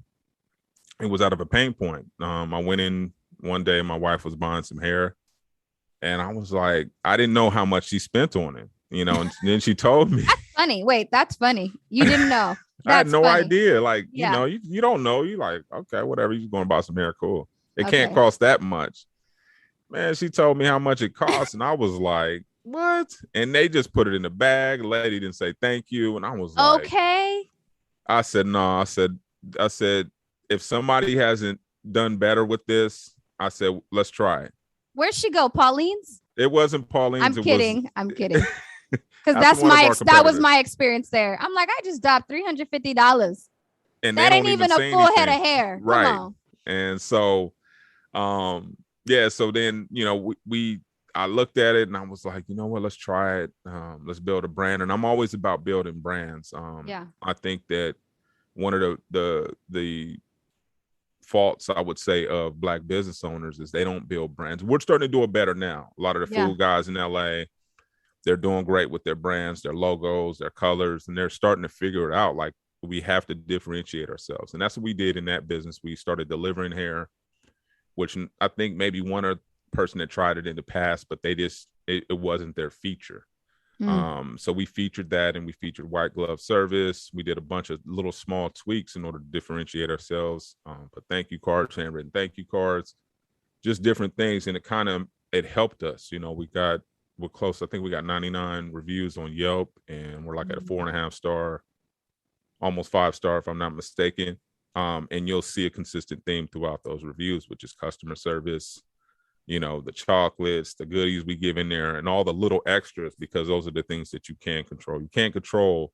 it was out of a pain point. I went in one day, my wife was buying some hair, and I was like, I didn't know how much she spent on it, and then she told me. That's funny. Wait, that's funny. You didn't know. I had no idea. Like, you don't know. You like, okay, whatever. You're going to buy some hair. Cool. It can't cost that much. Man, she told me how much it costs, and I was like, what? And they just put it in the bag. The lady didn't say thank you. And I was like, okay. I said, no, I said, if somebody hasn't done better with this, I said, let's try it. Where'd she go? Pauline's? It wasn't Pauline's. I'm kidding. Because that was my experience there. I'm like, I just dropped $350. And that ain't even a full head of hair. Right. Come on. And so, so then, I looked at it and I was like, you know what, let's try it. Let's build a brand. And I'm always about building brands. I think that one of the faults, I would say, of Black business owners is they don't build brands. We're starting to do it better now. A lot of the food guys in LA, they're doing great with their brands, their logos, their colors, and they're starting to figure it out. Like, we have to differentiate ourselves. And that's what we did in that business. We started delivering hair, which I think maybe one other person that tried it in the past, but it wasn't their feature. So we featured that, and we featured white glove service. We did a bunch of little small tweaks in order to differentiate ourselves. But thank you cards, handwritten thank you cards, just different things. And it helped us. We're close. I think we got 99 reviews on Yelp, and we're like at a 4.5 star, almost 5 star, if I'm not mistaken. And you'll see a consistent theme throughout those reviews, which is customer service, the chocolates, the goodies we give in there, and all the little extras, because those are the things that you can control. You can't control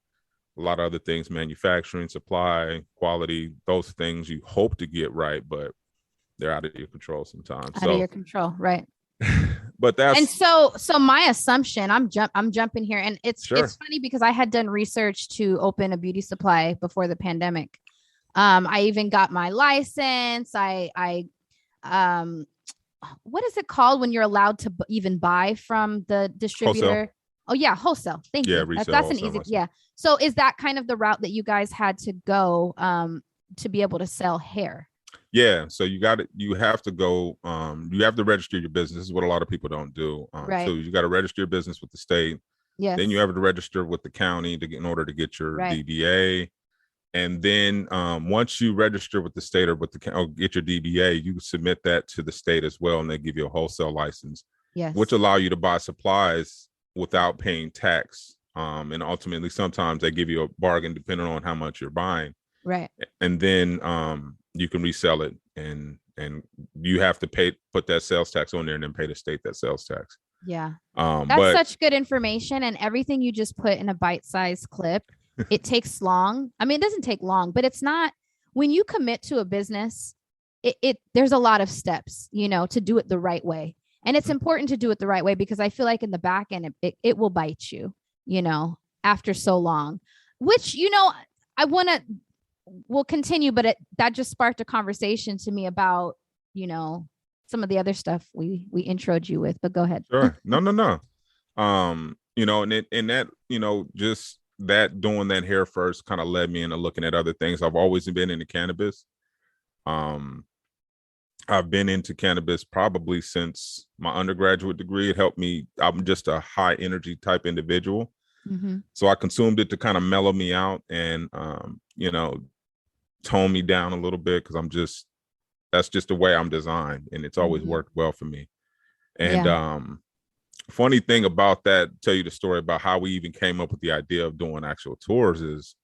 a lot of other things, manufacturing, supply, quality, those things you hope to get right, but they're out of your control sometimes. Out of your control, right. But that's, and so my assumption, I'm jumping here, and it's funny because I had done research to open a beauty supply before the pandemic. I even got my license. I what is it called when you're allowed to even buy from the distributor? Wholesale. Oh yeah, wholesale. Thank you. Resale, that's an easy. Yeah. So is that kind of the route that you guys had to go to be able to sell hair? Yeah, so you have to go, you have to register your business. This is what a lot of people don't do. Right. So you got to register your business with the state. Yes. Then you have to register with the county in order to get your DBA. And then once you register with the state or get your DBA, you submit that to the state as well, and they give you a wholesale license, which allow you to buy supplies without paying tax. And ultimately, sometimes they give you a bargain depending on how much you're buying. Right. And then you can resell it, and you have to put that sales tax on there and then pay the state that sales tax. Yeah. That's such good information, and everything you just put in a bite-sized clip. It takes long. I mean, it doesn't take long, but it's not, when you commit to a business, there's a lot of steps, to do it the right way. And it's important to do it the right way, because I feel like in the back end, it will bite you, after so long, which, we'll continue, but that just sparked a conversation to me about, some of the other stuff we introed you with, but go ahead. Sure. No. And that, just that doing that hair first kind of led me into looking at other things. I've always been into cannabis. I've been into cannabis probably since my undergraduate degree. It helped me. I'm just a high energy type individual. Mm-hmm. So I consumed it to kind of mellow me out and, tone me down a little bit, because that's just the way I'm designed, and it's always worked well for me. And funny thing about that, tell you the story about how we even came up with the idea of doing actual tours, is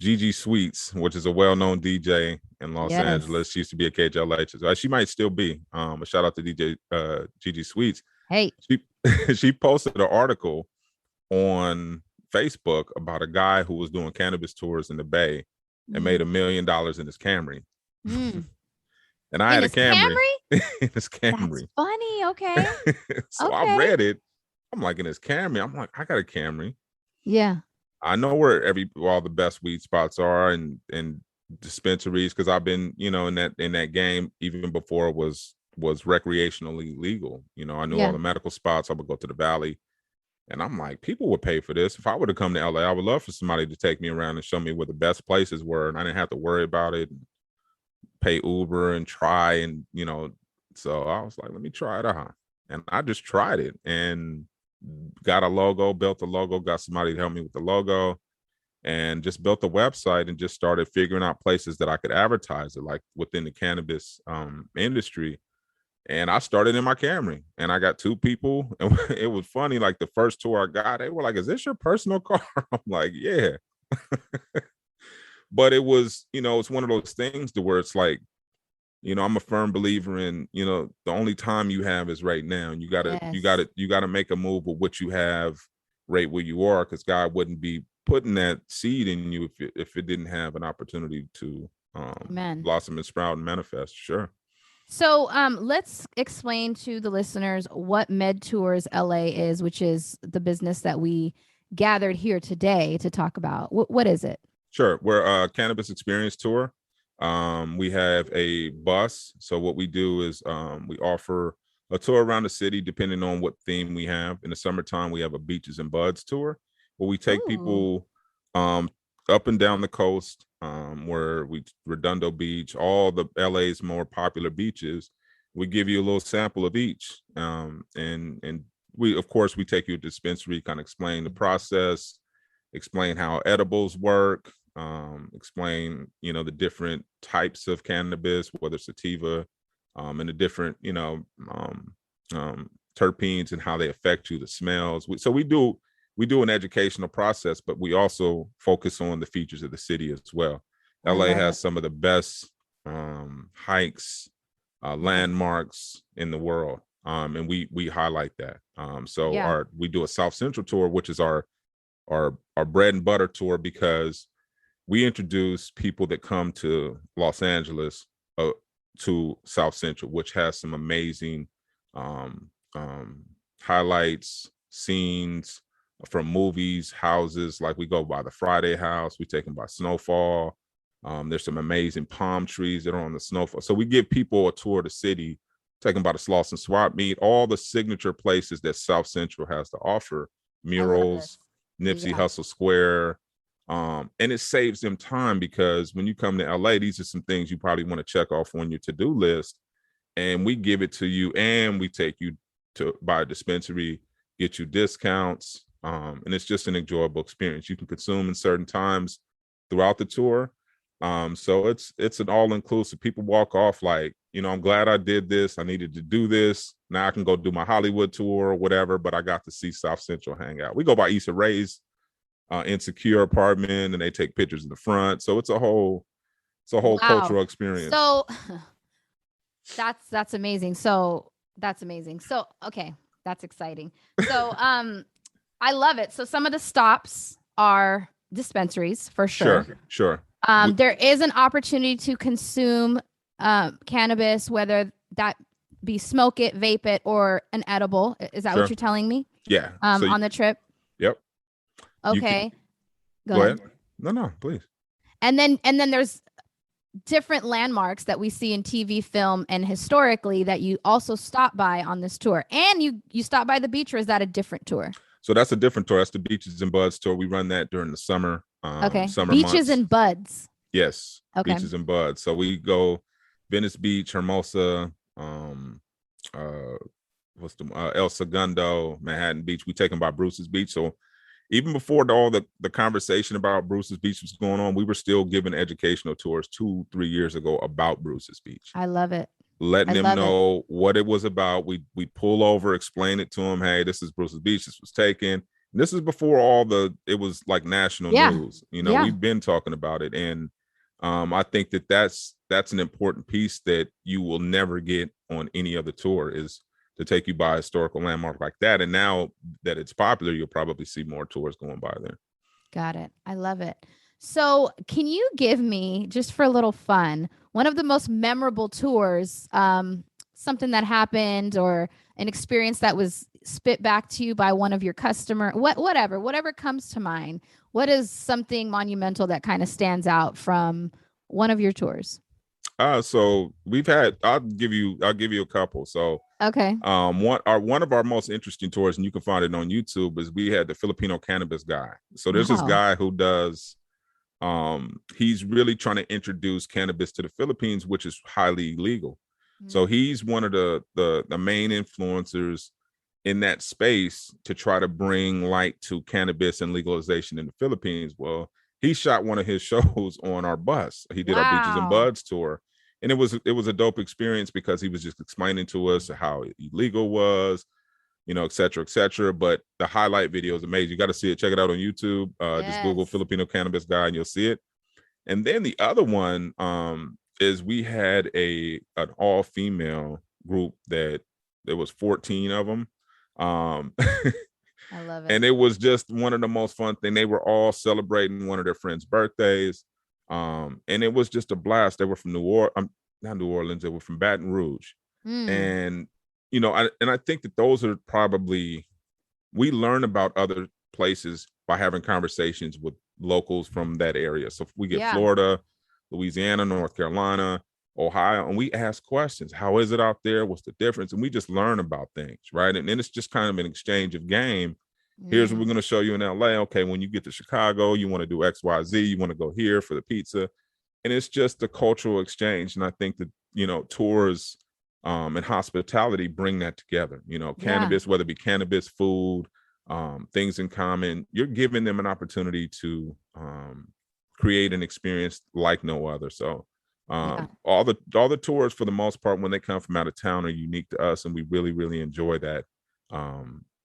Gigi Sweets, which is a well-known DJ in Los Angeles. She used to be a KJLH. She might still be. A shout out to DJ Gigi Sweets. Hey, she posted an article on Facebook about a guy who was doing cannabis tours in the Bay and made $1 million in his Camry. And I had a Camry. In his Camry. That's funny. Okay. So I read it. I'm like, in his Camry. I'm like, I got a Camry. Yeah. I know where all the best weed spots are and dispensaries, because I've been, in that game even before it was recreationally legal. I knew all the medical spots. I would go to the Valley. And I'm like, people would pay for this. If I were to come to LA, I would love for somebody to take me around and show me where the best places were, and I didn't have to worry about it. Pay Uber and try, and so I was like, let me try it out, and I just tried it and got a logo, built a logo, got somebody to help me with the logo, and just built a website and just started figuring out places that I could advertise it, like within the cannabis industry. And I started in my Camry, and I got 2 people, and it was funny. Like the first tour I got, they were like, "Is this your personal car?" I'm like, "Yeah." But it was, it's one of those things to where it's like, I'm a firm believer in, the only time you have is right now. And you gotta make a move with what you have right where you are, because God wouldn't be putting that seed in you if it didn't have an opportunity to blossom and sprout and manifest. Sure. So let's explain to the listeners what MedToursLA is, which is the business that we gathered here today to talk about. What is it? Sure. We're a cannabis experience tour. We have a bus. So what we do is we offer a tour around the city, depending on what theme we have. In the summertime, we have a Beaches and Buds tour, where we take people up and down the coast, where Redondo Beach, all the LA's more popular beaches. We give you a little sample of each. And we, of course, we take you to dispensary, kind of explain the process, explain how edibles work, explain, the different types of cannabis, whether it's sativa, and the different, terpenes and how they affect you, the smells. So we do an educational process, but we also focus on the features of the city as well. LA has some of the best hikes, landmarks in the world, and we highlight that. We do a South Central tour, which is our bread and butter tour, because we introduce people that come to Los Angeles to South Central, which has some amazing highlights, scenes from movies, houses. Like we go by the Friday House, we take them by Snowfall. There's some amazing palm trees that are on the Snowfall. So we give people a tour of the city, take them by the Slauson Swapmeet, all the signature places that South Central has to offer. Murals, Nipsey Hussle Square, And it saves them time, because when you come to LA, these are some things you probably want to check off on your to-do list. And we give it to you, and we take you to buy a dispensary, get you discounts. And it's just an enjoyable experience. You can consume in certain times throughout the tour. So it's an all-inclusive. People walk off like, I'm glad I did this. I needed to do this. Now I can go do my Hollywood tour or whatever, but I got to see South Central hang out. We go by Issa Rae's Insecure apartment, and they take pictures in the front. So it's a whole Wow. cultural experience. So that's amazing. So okay, that's exciting. So I love it. So some of the stops are dispensaries for sure. Sure. There is an opportunity to consume cannabis, whether that be smoke it, vape it, or an edible. Is that what you're telling me? Yeah. On the trip? Yep. Okay. Go ahead. No, please. And then there's different landmarks that we see in TV, film, and historically that you also stop by on this tour. And you stop by the beach, or is that a different tour? So that's a different tour. That's the Beaches and Buds tour. We run that during the summer. Okay. Summer Beaches months. and Buds. Yes. Okay. Beaches and Buds. So we go Venice Beach, Hermosa, El Segundo, Manhattan Beach. We take them by Bruce's Beach. So even before all the conversation about Bruce's Beach was going on, we were still giving educational tours 2-3 years ago about Bruce's Beach. I love it. Letting them know what it was about. We pull over, explain it to them. Hey, this is Bruce's Beach. This was taken. And this is before it was like national news. We've been talking about it. And I think that's an important piece that you will never get on any other tour, is to take you by a historical landmark like that. And now that it's popular, you'll probably see more tours going by there. Got it. I love it. So can you give me, just for a little fun, one of the most memorable tours, something that happened or an experience that was spit back to you by one of your customer, whatever comes to mind? What is something monumental that kind of stands out from one of your tours? So we've had, I'll give you a couple. So okay. One of our most interesting tours, and you can find it on YouTube, is we had the Filipino cannabis guy. So there's this guy who does, he's really trying to introduce cannabis to the Philippines, which is highly illegal. So he's one of the main influencers in that space to try to bring light to cannabis and legalization in the Philippines. Well, he shot one of his shows on our bus. He did our Beaches and Buds tour. And it was a dope experience, because he was just explaining to us how illegal was, et cetera, et cetera. But the highlight video is amazing. You got to see it. Check it out on YouTube. Just Google Filipino cannabis guy and you'll see it. And then the other one is we had an all-female group that there was 14 of them. I love it. And it was just one of the most fun things. They were all celebrating one of their friends' birthdays. And it was just a blast. They were from not New Orleans. They were from Baton Rouge. And, I think that those are probably, we learn about other places by having conversations with locals from that area. So we get Florida, Louisiana, North Carolina, Ohio, and we ask questions. How is it out there? What's the difference? And we just learn about things, right? And then it's just kind of an exchange of game. Here's what we're going to show you in LA. Okay, when you get to Chicago, you want to do X, Y, Z. You want to go here for the pizza. And it's just a cultural exchange. And I think that, tours and hospitality bring that together. Cannabis, whether it be cannabis, food, things in common, you're giving them an opportunity to create an experience like no other. So all the tours, for the most part, when they come from out of town, are unique to us. And we really, really enjoy that.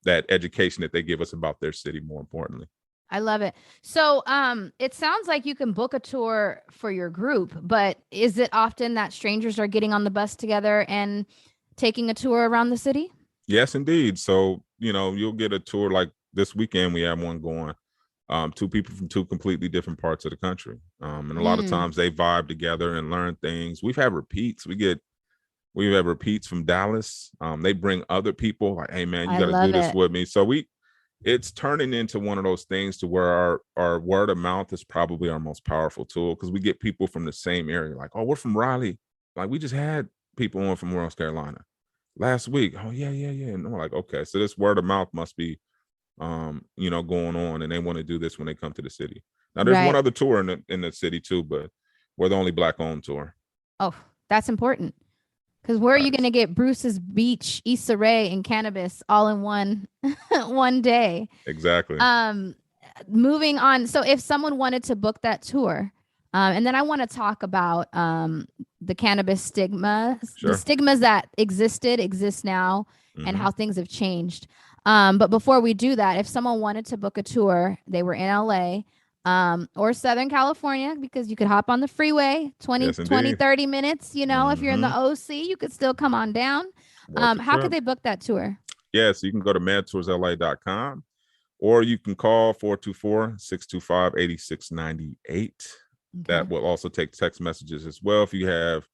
That education that they give us about their city, more importantly. I love it. So it sounds like you can book a tour for your group, but is it often that strangers are getting on the bus together and taking a tour around the city? Yes, indeed. So, you'll get a tour like this weekend. We have one going, 2 people from 2 completely different parts of the country. And a lot of times they vibe together and learn things. We've had repeats. We have repeats from Dallas. They bring other people like, hey man, you got to do this with me. So it's turning into one of those things to where our word of mouth is probably our most powerful tool, because we get people from the same area. Like, oh, we're from Raleigh. Like, we just had people on from North Carolina last week. Oh yeah. And I'm like, okay, so this word of mouth must be, going on, and they want to do this when they come to the city. Now there's Right. one other tour in the city too, but we're the only Black owned tour. Oh, that's important. Because where are you Right. going to get Bruce's Beach, Issa Rae, and cannabis all in one day? Exactly. Moving on. So if someone wanted to book that tour, and then I want to talk about the cannabis stigma, Sure. the stigmas that exist now, and Mhm. how things have changed. But before we do that, if someone wanted to book a tour, they were in LA or Southern California, because you could hop on the freeway 20, Yes, 20 indeed. 30 minutes. You know, if you're in the OC, you could still come on down. Worth the How trip. could they book that tour? Yeah, so you can go to MedToursLA.com, or you can call 424-625-8698. That will also take text messages as well. If you're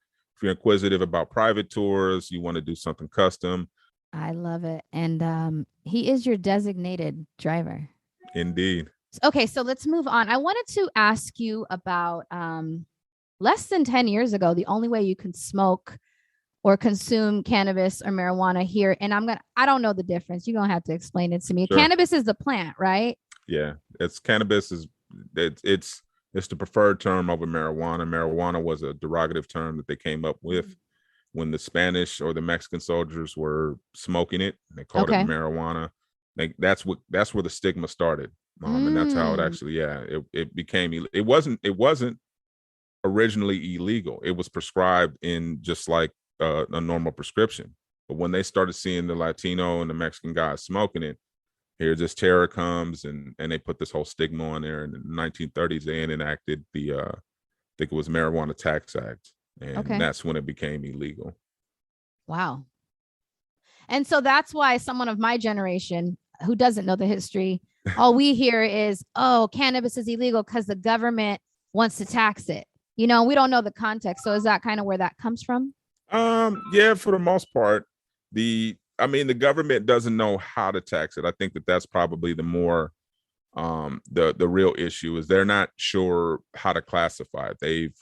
inquisitive about private tours, you want to do something custom. I love it. And he is your designated driver. Indeed. Okay, so let's move on. I wanted to ask you about less than 10 years ago, the only way you can smoke or consume cannabis or marijuana here. And I don't know the difference. You're gonna have to explain it to me. Sure. Cannabis is the plant, right? Yeah, it's the preferred term over marijuana. Marijuana was a derogative term that they came up with when the Spanish or the Mexican soldiers were smoking it. They called it marijuana. That's where the stigma started. And that's how it actually, it became, it wasn't originally illegal. It was prescribed in just like a normal prescription. But when they started seeing the Latino and the Mexican guys smoking it, here this terror comes, and they put this whole stigma on there. And in the 1930s, they enacted the, I think it was Marijuana Tax Act. And that's when it became illegal. Wow. And so that's why someone of my generation who doesn't know the history, all we hear is, oh, cannabis is illegal because the government wants to tax it. You know, we don't know the context. So is that kind of where that comes from? Yeah, for the most part, the government doesn't know how to tax it. I think that's probably the more the real issue is they're not sure how to classify it.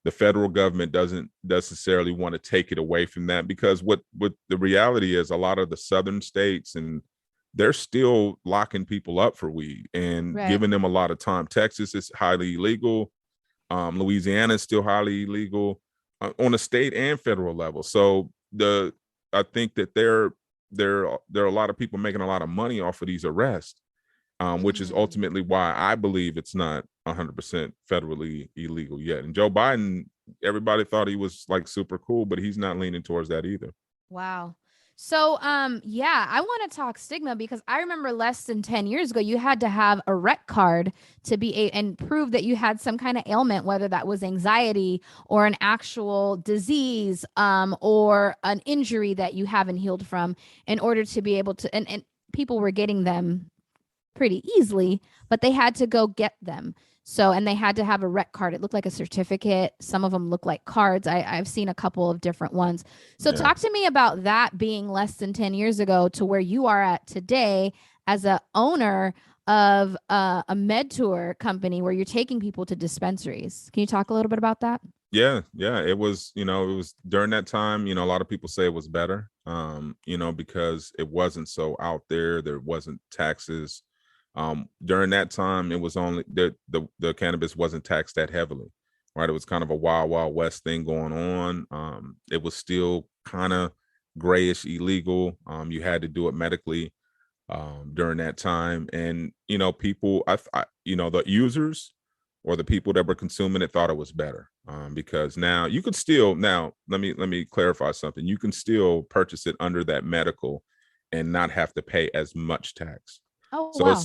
The federal government doesn't necessarily want to take it away from that, because what the reality is, a lot of the southern states, and they're still locking people up for weed and giving them a lot of time. Texas is highly illegal. Louisiana is still highly illegal on a state and federal level. So I think that there are a lot of people making a lot of money off of these arrests, which is ultimately why I believe it's not 100% federally illegal yet. And Joe Biden, everybody thought he was like super cool, but he's not leaning towards that either. Wow. So, I want to talk stigma, because I remember less than 10 years ago, you had to have a rec card to be and prove that you had some kind of ailment, whether that was anxiety or an actual disease, or an injury that you haven't healed from, in order to be able to, and people were getting them pretty easily, but they had to go get them. So, and they had to have a rec card. It looked like a certificate. Some of them look like cards. I've seen a couple of different ones. So talk to me about that being less than 10 years ago to where you are at today as a owner of a MedTour company where you're taking people to dispensaries. Can you talk a little bit about that? Yeah. It was during that time, a lot of people say it was better, because it wasn't so out there. There wasn't taxes. During that time, it was only the cannabis wasn't taxed that heavily, right? It was kind of a wild west thing going on. It was still kind of grayish illegal. You had to do it medically during that time, and people, the users or the people that were consuming it thought it was better, because now you could still let me clarify something. You can still purchase it under that medical and not have to pay as much tax. Oh, so wow.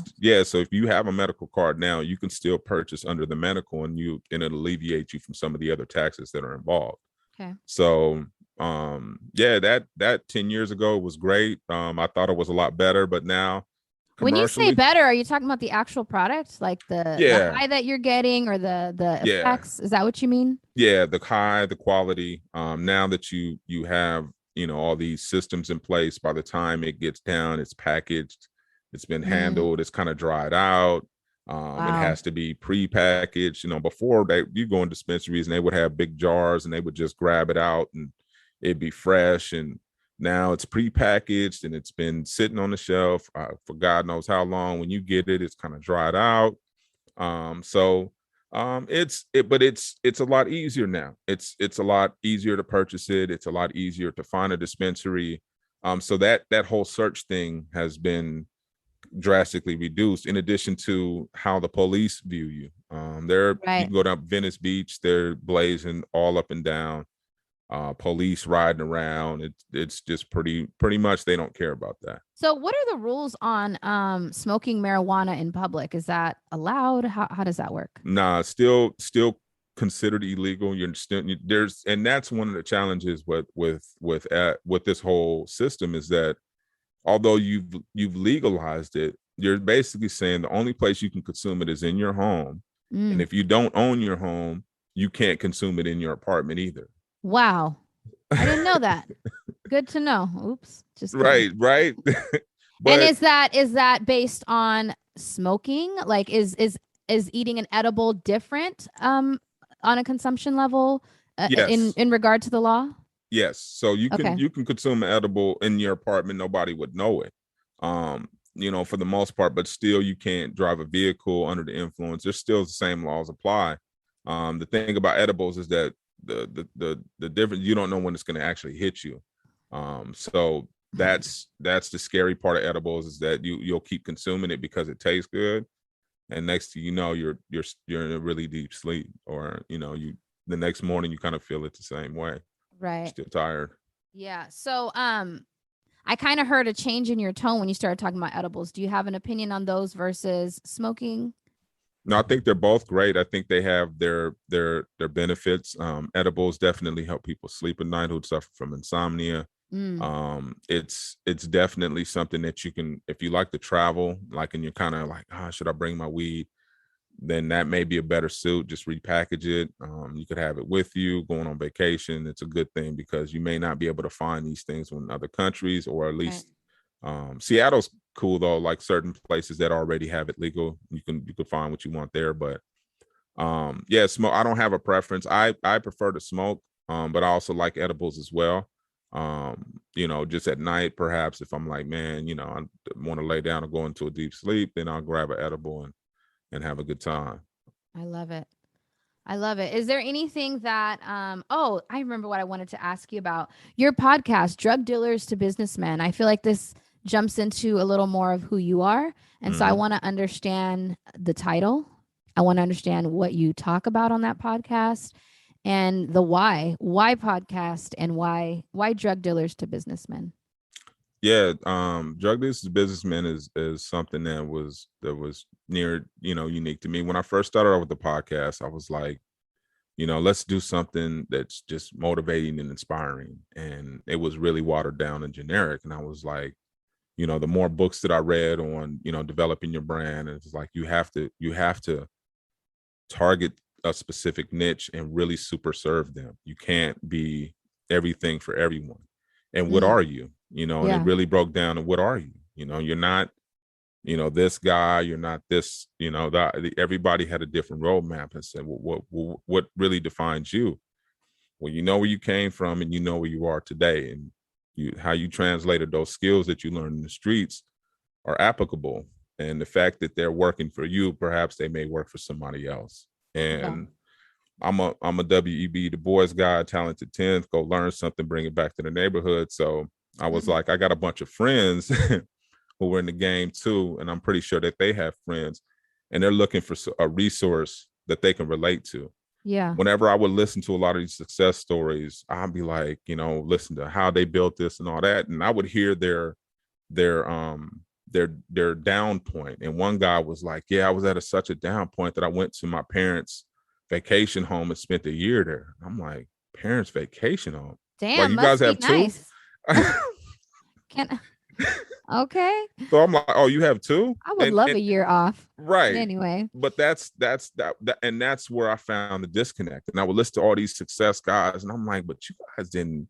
So if you have a medical card now, you can still purchase under the medical, and it alleviates you from some of the other taxes that are involved. Okay. So that 10 years ago was great. I thought it was a lot better, but now when you say better, are you talking about the actual product, like the high that you're getting, or the effects? Is that what you mean? Yeah, the high, the quality. Now that you have all these systems in place, by the time it gets down, it's packaged, it's been handled, it's kind of dried out. It has to be pre-packaged. Before you go in dispensaries and they would have big jars and they would just grab it out and it'd be fresh. And now it's pre-packaged and it's been sitting on the shelf for God knows how long. When you get it, it's kind of dried out. It's a lot easier now. It's a lot easier to purchase it. It's a lot easier to find a dispensary. So that whole search thing has been drastically reduced, in addition to how the police view you. You Right. can go down Venice Beach, they're blazing all up and down, police riding around. It's just pretty much they don't care about that. So what are the rules on smoking marijuana in public? Is that allowed? How does that work? Nah, still considered illegal. You're still there's, and that's one of the challenges with this whole system, is that although you've legalized it, you're basically saying the only place you can consume it is in your home. And if you don't own your home, you can't consume it in your apartment either. Wow. I didn't know that. Good to know. Oops. Just kidding. Right. And is that based on smoking? Like is eating an edible different on a consumption level yes. in regard to the law? Yes. So you can Okay. you can consume an edible in your apartment. Nobody would know it. For the most part, but still you can't drive a vehicle under the influence. There's still the same laws apply. The thing about edibles is that the difference, you don't know when it's going to actually hit you. So that's the scary part of edibles, is that you'll keep consuming it because it tastes good, and next thing you know, you're in a really deep sleep, or the next morning you kind of feel it the same way. Right. Still tired. Yeah. So I kind of heard a change in your tone when you started talking about edibles. Do you have an opinion on those versus smoking? No, I think they're both great. I think they have their benefits. Edibles definitely help people sleep at night who suffer from insomnia. It's definitely something that you can, if you like to travel, like, and you're kind of like, should I bring my weed? Then that may be a better suit. Just repackage it. You could have it with you going on vacation. It's a good thing because you may not be able to find these things in other countries, or at least Seattle's cool though. Like certain places that already have it legal, you can find what you want there. But smoke. I don't have a preference. I prefer to smoke, but I also like edibles as well. Just at night, perhaps if I'm like, man, I want to lay down and go into a deep sleep, then I'll grab an edible and have a good time. I love it. Is there anything that I remember what I wanted to ask you about. Your podcast, Drug Dealers to Businessmen. I feel like this jumps into a little more of who you are. And so I want to understand the title. I want to understand what you talk about on that podcast, and the why podcast, and why Drug Dealers to Businessmen. Yeah, Drug Dealers to Businessmen is something that was near, unique to me. When I first started out with the podcast, I was like, let's do something that's just motivating and inspiring. And it was really watered down and generic. And I was like, the more books that I read on, developing your brand, and it's like you have to target a specific niche and really super serve them. You can't be everything for everyone. And what are you? And it really broke down to what are you? You're not, this guy, you're not this, everybody had a different roadmap, and said, what really defines you? Well, you know where you came from, and you know where you are today, and how you translated those skills that you learned in the streets are applicable. And the fact that they're working for you, perhaps they may work for somebody else. And I'm a W.E.B. Du Bois guy, talented 10th, go learn something, bring it back to the neighborhood. So I was like, I got a bunch of friends who were in the game too, and I'm pretty sure that they have friends, and they're looking for a resource that they can relate to. Yeah. Whenever I would listen to a lot of these success stories, I'd be like, listen to how they built this and all that, and I would hear their down point. And one guy was like, I was at such a down point that I went to my parents' vacation home and spent a year there. I'm like, parents' vacation home? Damn, like, you guys have nice. 2? Okay. So I'm like, oh, you have 2? I would love a year off. Right. But anyway. But that's and that's where I found the disconnect. And I would listen to all these success guys, and I'm like, but you guys didn't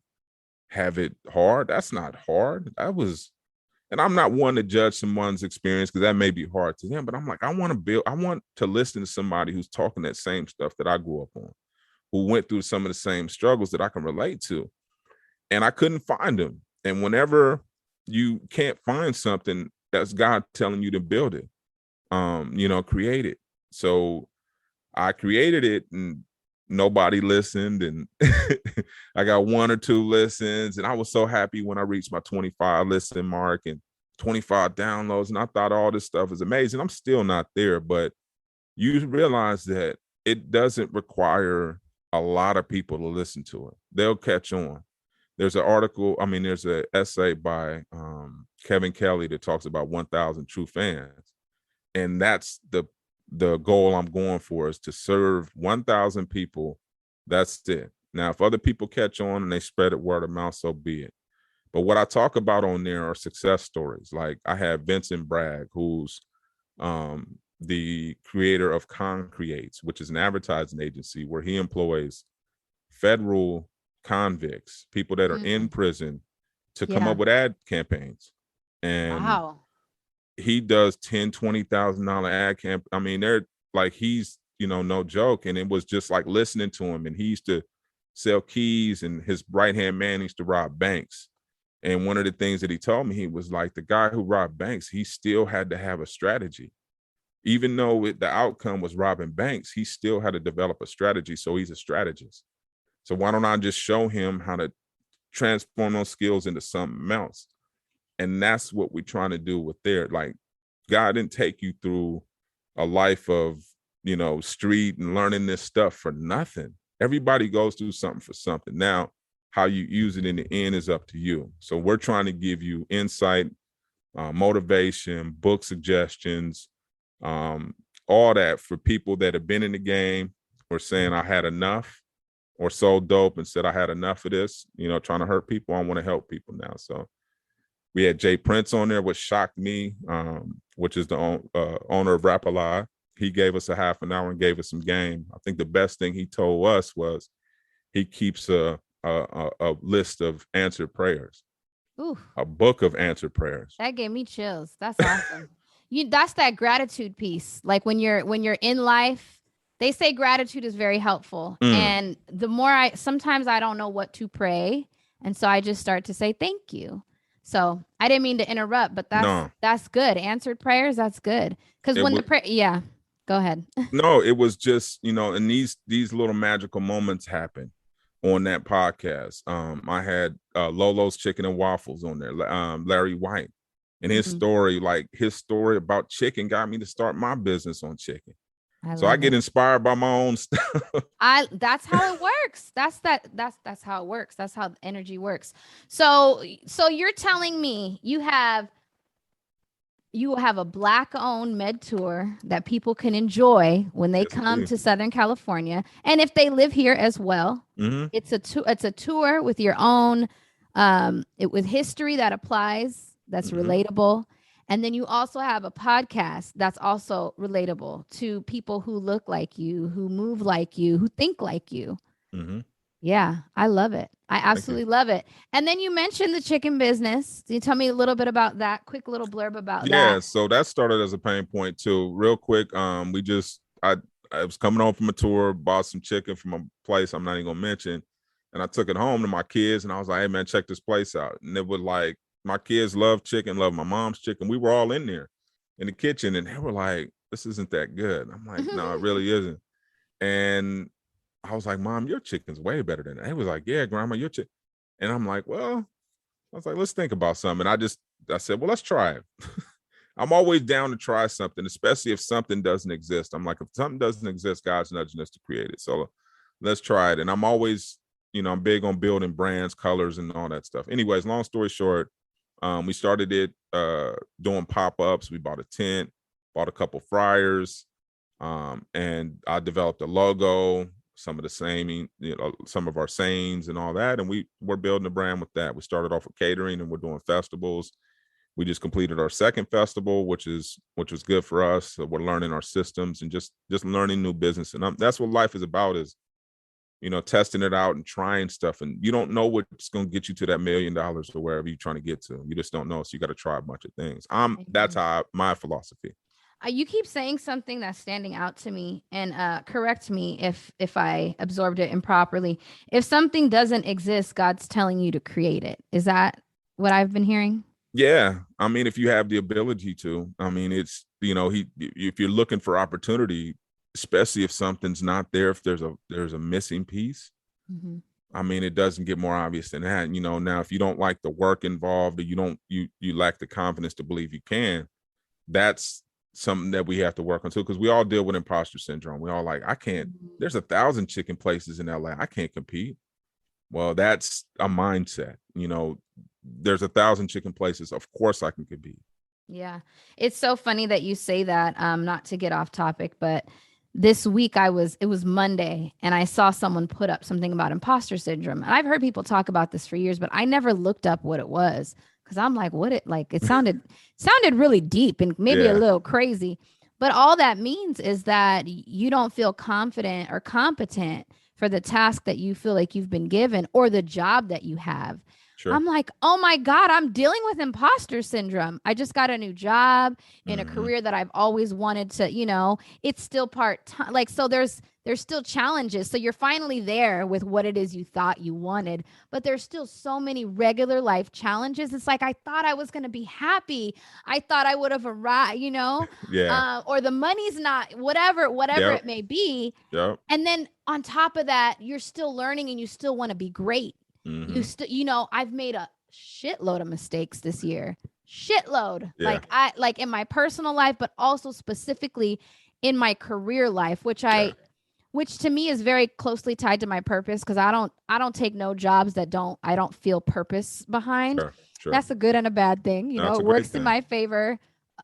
have it hard. That's not hard. And I'm not one to judge someone's experience, because that may be hard to them, but I'm like, I want to listen to somebody who's talking that same stuff that I grew up on, who went through some of the same struggles that I can relate to. And I couldn't find them. And whenever you can't find something, that's God telling you to build it, create it. So I created it and nobody listened, and I got 1 or 2 listens, and I was so happy when I reached my 25 listen mark and 25 downloads, and I thought all this stuff is amazing. I'm still not there, but you realize that it doesn't require a lot of people to listen to it. They'll catch on. There's an article, there's an essay by Kevin Kelly that talks about 1,000 true fans. And that's the goal I'm going for, is to serve 1,000 people. That's it. Now, if other people catch on and they spread it word of mouth, so be it. But what I talk about on there are success stories. Like I have Vincent Bragg, who's the creator of Concreates, which is an advertising agency where he employs federal convicts, people that are in prison, to come up with ad campaigns. And wow. He does $10,000-$20,000 ad camp. They're like, he's, no joke. And it was just like listening to him. And he used to sell keys, and his right-hand man used to rob banks. And one of the things that he told me, he was like, the guy who robbed banks, he still had to have a strategy. Even though the outcome was robbing banks, he still had to develop a strategy. So he's a strategist. So why don't I just show him how to transform those skills into something else? And that's what we're trying to do with there. Like, God didn't take you through a life of, street and learning this stuff for nothing. Everybody goes through something for something. Now, how you use it in the end is up to you. So we're trying to give you insight, motivation, book suggestions, all that for people that have been in the game or saying I had enough, or sold dope and said I had enough of this, trying to hurt people. I want to help people now. So we had Jay Prince on there, which shocked me, which is the owner of Rap-A-Lie. He gave us a half an hour and gave us some game. I think the best thing he told us was he keeps a list of answered prayers. Ooh. A book of answered prayers. That gave me chills. That's awesome. That's that gratitude piece. Like when you're in life, they say gratitude is very helpful. And the more sometimes I don't know what to pray. And so I just start to say, thank you. So I didn't mean to interrupt, but that's good. Answered prayers. That's good. Because when go ahead. No, it was just, and these little magical moments happen on that podcast. I had Lolo's Chicken and Waffles on there, Larry White, and his story about chicken got me to start my business on chicken. I get inspired by my own stuff. That's how it works. That's how it works. That's how energy works. So you're telling me you have a Black-owned MedTour that people can enjoy when they come to Southern California, and if they live here as well. It's a tour with your own with history that applies, that's relatable. And then you also have a podcast that's also relatable to people who look like you, who move like you, who think like you. Yeah, I love it. I absolutely love it. And then you mentioned the chicken business. Can you tell me a little bit about that? Quick little blurb about that. Yeah, so that started as a pain point too. Real quick, I was coming home from a tour, bought some chicken from a place I'm not even gonna mention, and I took it home to my kids, and I was like, hey man, check this place out. And it was like, my kids love chicken, love my mom's chicken. We were all in there in the kitchen, and they were like, this isn't that good. I'm like, no, it really isn't. And I was like, Mom, your chicken's way better than that. They was like, yeah, Grandma, your chicken. And I'm like, well, I was like, let's think about something. And I said, well, let's try it. I'm always down to try something, especially if something doesn't exist. I'm like, if something doesn't exist, God's nudging us to create it. So let's try it. And I'm always, I'm big on building brands, colors, and all that stuff. Anyways, long story short, we started it doing pop-ups. We bought a tent, bought a couple fryers, and I developed a logo, some of our sayings and all that. And we're building a brand with that. We started off with catering, and we're doing festivals. We just completed our second festival, which was good for us. So we're learning our systems and just learning new business. And that's what life is about, is testing it out and trying stuff. And you don't know what's going to get you to that $1 million or wherever you're trying to get to. You just don't know. So you got to try a bunch of things. That's my philosophy. You keep saying something that's standing out to me, and correct me if I absorbed it improperly. If something doesn't exist, God's telling you to create it. Is that what I've been hearing? Yeah. If you have the ability to, it's, if you're looking for opportunity, especially if something's not there, if there's a missing piece. Mm-hmm. I mean, it doesn't get more obvious than that. Now if you don't like the work involved, or you lack the confidence to believe you can, that's something that we have to work on too, because we all deal with imposter syndrome. We all like, I can't, there's 1,000 chicken places in LA, I can't compete. Well, that's a mindset. There's 1,000 chicken places, of course I can compete. Yeah, it's so funny that you say that. Not to get off topic, but this week it was Monday, and I saw someone put up something about imposter syndrome. And I've heard people talk about this for years, but I never looked up what it was, because I'm like, it sounded really deep and maybe a little crazy. But all that means is that you don't feel confident or competent for the task that you feel like you've been given, or the job that you have. Sure. I'm like, oh my God, I'm dealing with imposter syndrome. I just got a new job in a career that I've always wanted to, it's still part-time. Like, so there's still challenges. So you're finally there with what it is you thought you wanted, but there's still so many regular life challenges. It's like, I thought I was going to be happy. I thought I would have arrived, or the money's not, whatever it may be. Yep. And then on top of that, you're still learning and you still want to be great. Mm-hmm. I've made a shitload of mistakes this year. Shitload. Yeah. Like in my personal life, but also specifically in my career life, which to me is very closely tied to my purpose, because I don't take no jobs that I don't feel purpose behind. Sure. That's a good and a bad thing. It works in my favor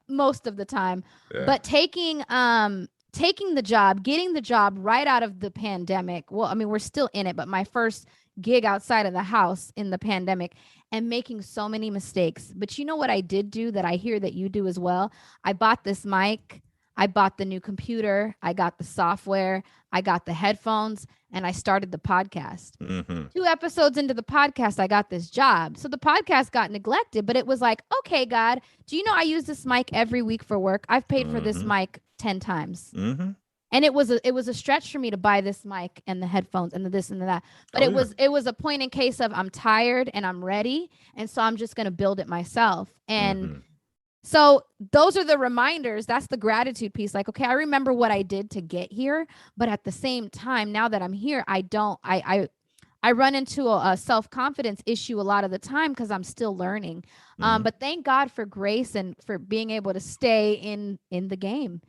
most of the time. Yeah. But taking the job, getting the job right out of the pandemic. Well, I mean, we're still in it, but my first gig outside of the house in the pandemic, and making so many mistakes. But you know what I did do that I hear that you do as well? I bought this mic, I bought the new computer, I got the software, I got the headphones, and I started the podcast. Mm-hmm. 2 episodes into the podcast, I got this job. So the podcast got neglected, but it was like, okay, God, do you know I use this mic every week for work? I've paid for this mic 10 times. Mm-hmm. And it was a stretch for me to buy this mic and the headphones and the this and the that. But it was a point in case of, I'm tired and I'm ready. And so I'm just going to build it myself. And so those are the reminders. That's the gratitude piece. Like, okay, I remember what I did to get here. But at the same time, now that I'm here, I run into a self-confidence issue a lot of the time, because I'm still learning. But thank God for grace and for being able to stay in the game.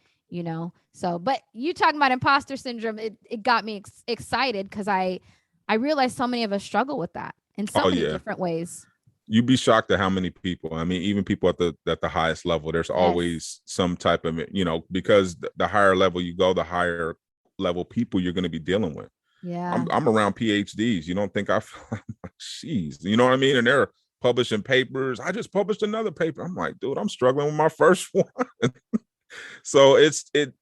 So, but you talking about imposter syndrome, it got me excited, because I realized so many of us struggle with that in so many different ways. You'd be shocked at how many people, I mean, even people at the highest level, there's always some type of, because the higher level you go, the higher level people you're going to be dealing with. Yeah. I'm around PhDs. You don't think jeez, you know what I mean? And they're publishing papers. I just published another paper. I'm like, dude, I'm struggling with my first one. So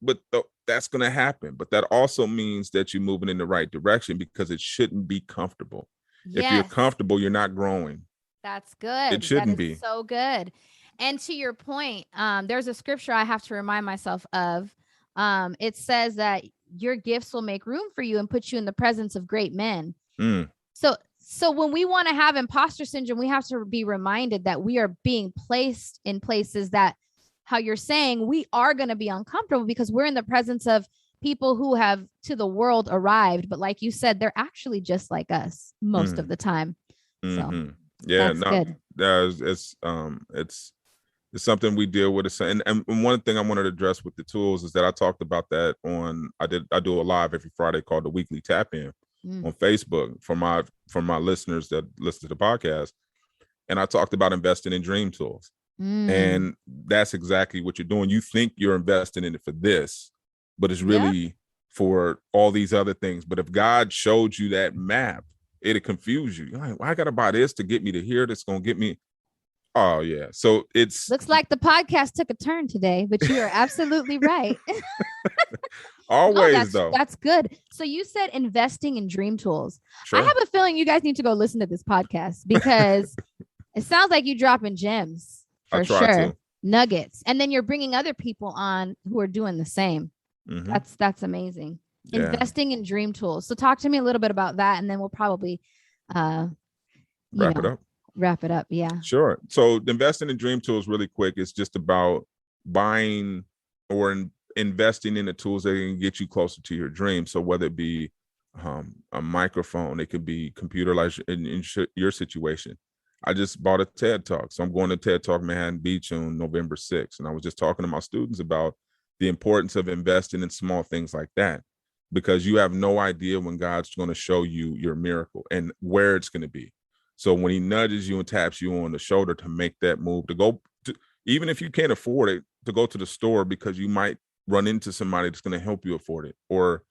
but that's going to happen. But that also means that you're moving in the right direction, because it shouldn't be comfortable. Yes. If you're comfortable, you're not growing. That's good. It shouldn't be. So good. And to your point, there's a scripture I have to remind myself of. It says that your gifts will make room for you and put you in the presence of great men. So when we want to have imposter syndrome, we have to be reminded that we are being placed in places that, how you're saying, we are going to be uncomfortable, because we're in the presence of people who have to the world arrived. But like you said, they're actually just like us most of the time. So yeah, good. It's something we deal with. And one thing I wanted to address with the tools is that I talked about that I do a live every Friday called the Weekly Tap In on Facebook for my listeners that listen to the podcast. And I talked about investing in dream tools. And that's exactly what you're doing. You think you're investing in it for this, but it's really for all these other things. But if God showed you that map, it'd confuse you. You're like, well, I got to buy this to get me to here. That's going to get me. Oh, yeah. So looks like the podcast took a turn today, but you are absolutely right. Always, though. That's good. So you said investing in dream tools. Sure. I have a feeling you guys need to go listen to this podcast, because it sounds like you dropping gems. For sure. Nuggets. And then you're bringing other people on who are doing the same. Mm-hmm. That's amazing. Yeah. Investing in dream tools. So talk to me a little bit about that, and then we'll probably wrap it up. Yeah. Sure. So investing in dream tools really quick is just about buying or investing in the tools that can get you closer to your dream. So whether it be a microphone, it could be computer, like in your situation. I just bought a TED Talk. So I'm going to TED Talk Manhattan Beach on November 6th. And I was just talking to my students about the importance of investing in small things like that, because you have no idea when God's going to show you your miracle and where it's going to be. So when he nudges you and taps you on the shoulder to make that move, to go to, even if you can't afford it, to go to the store, because you might run into somebody that's going to help you afford it, or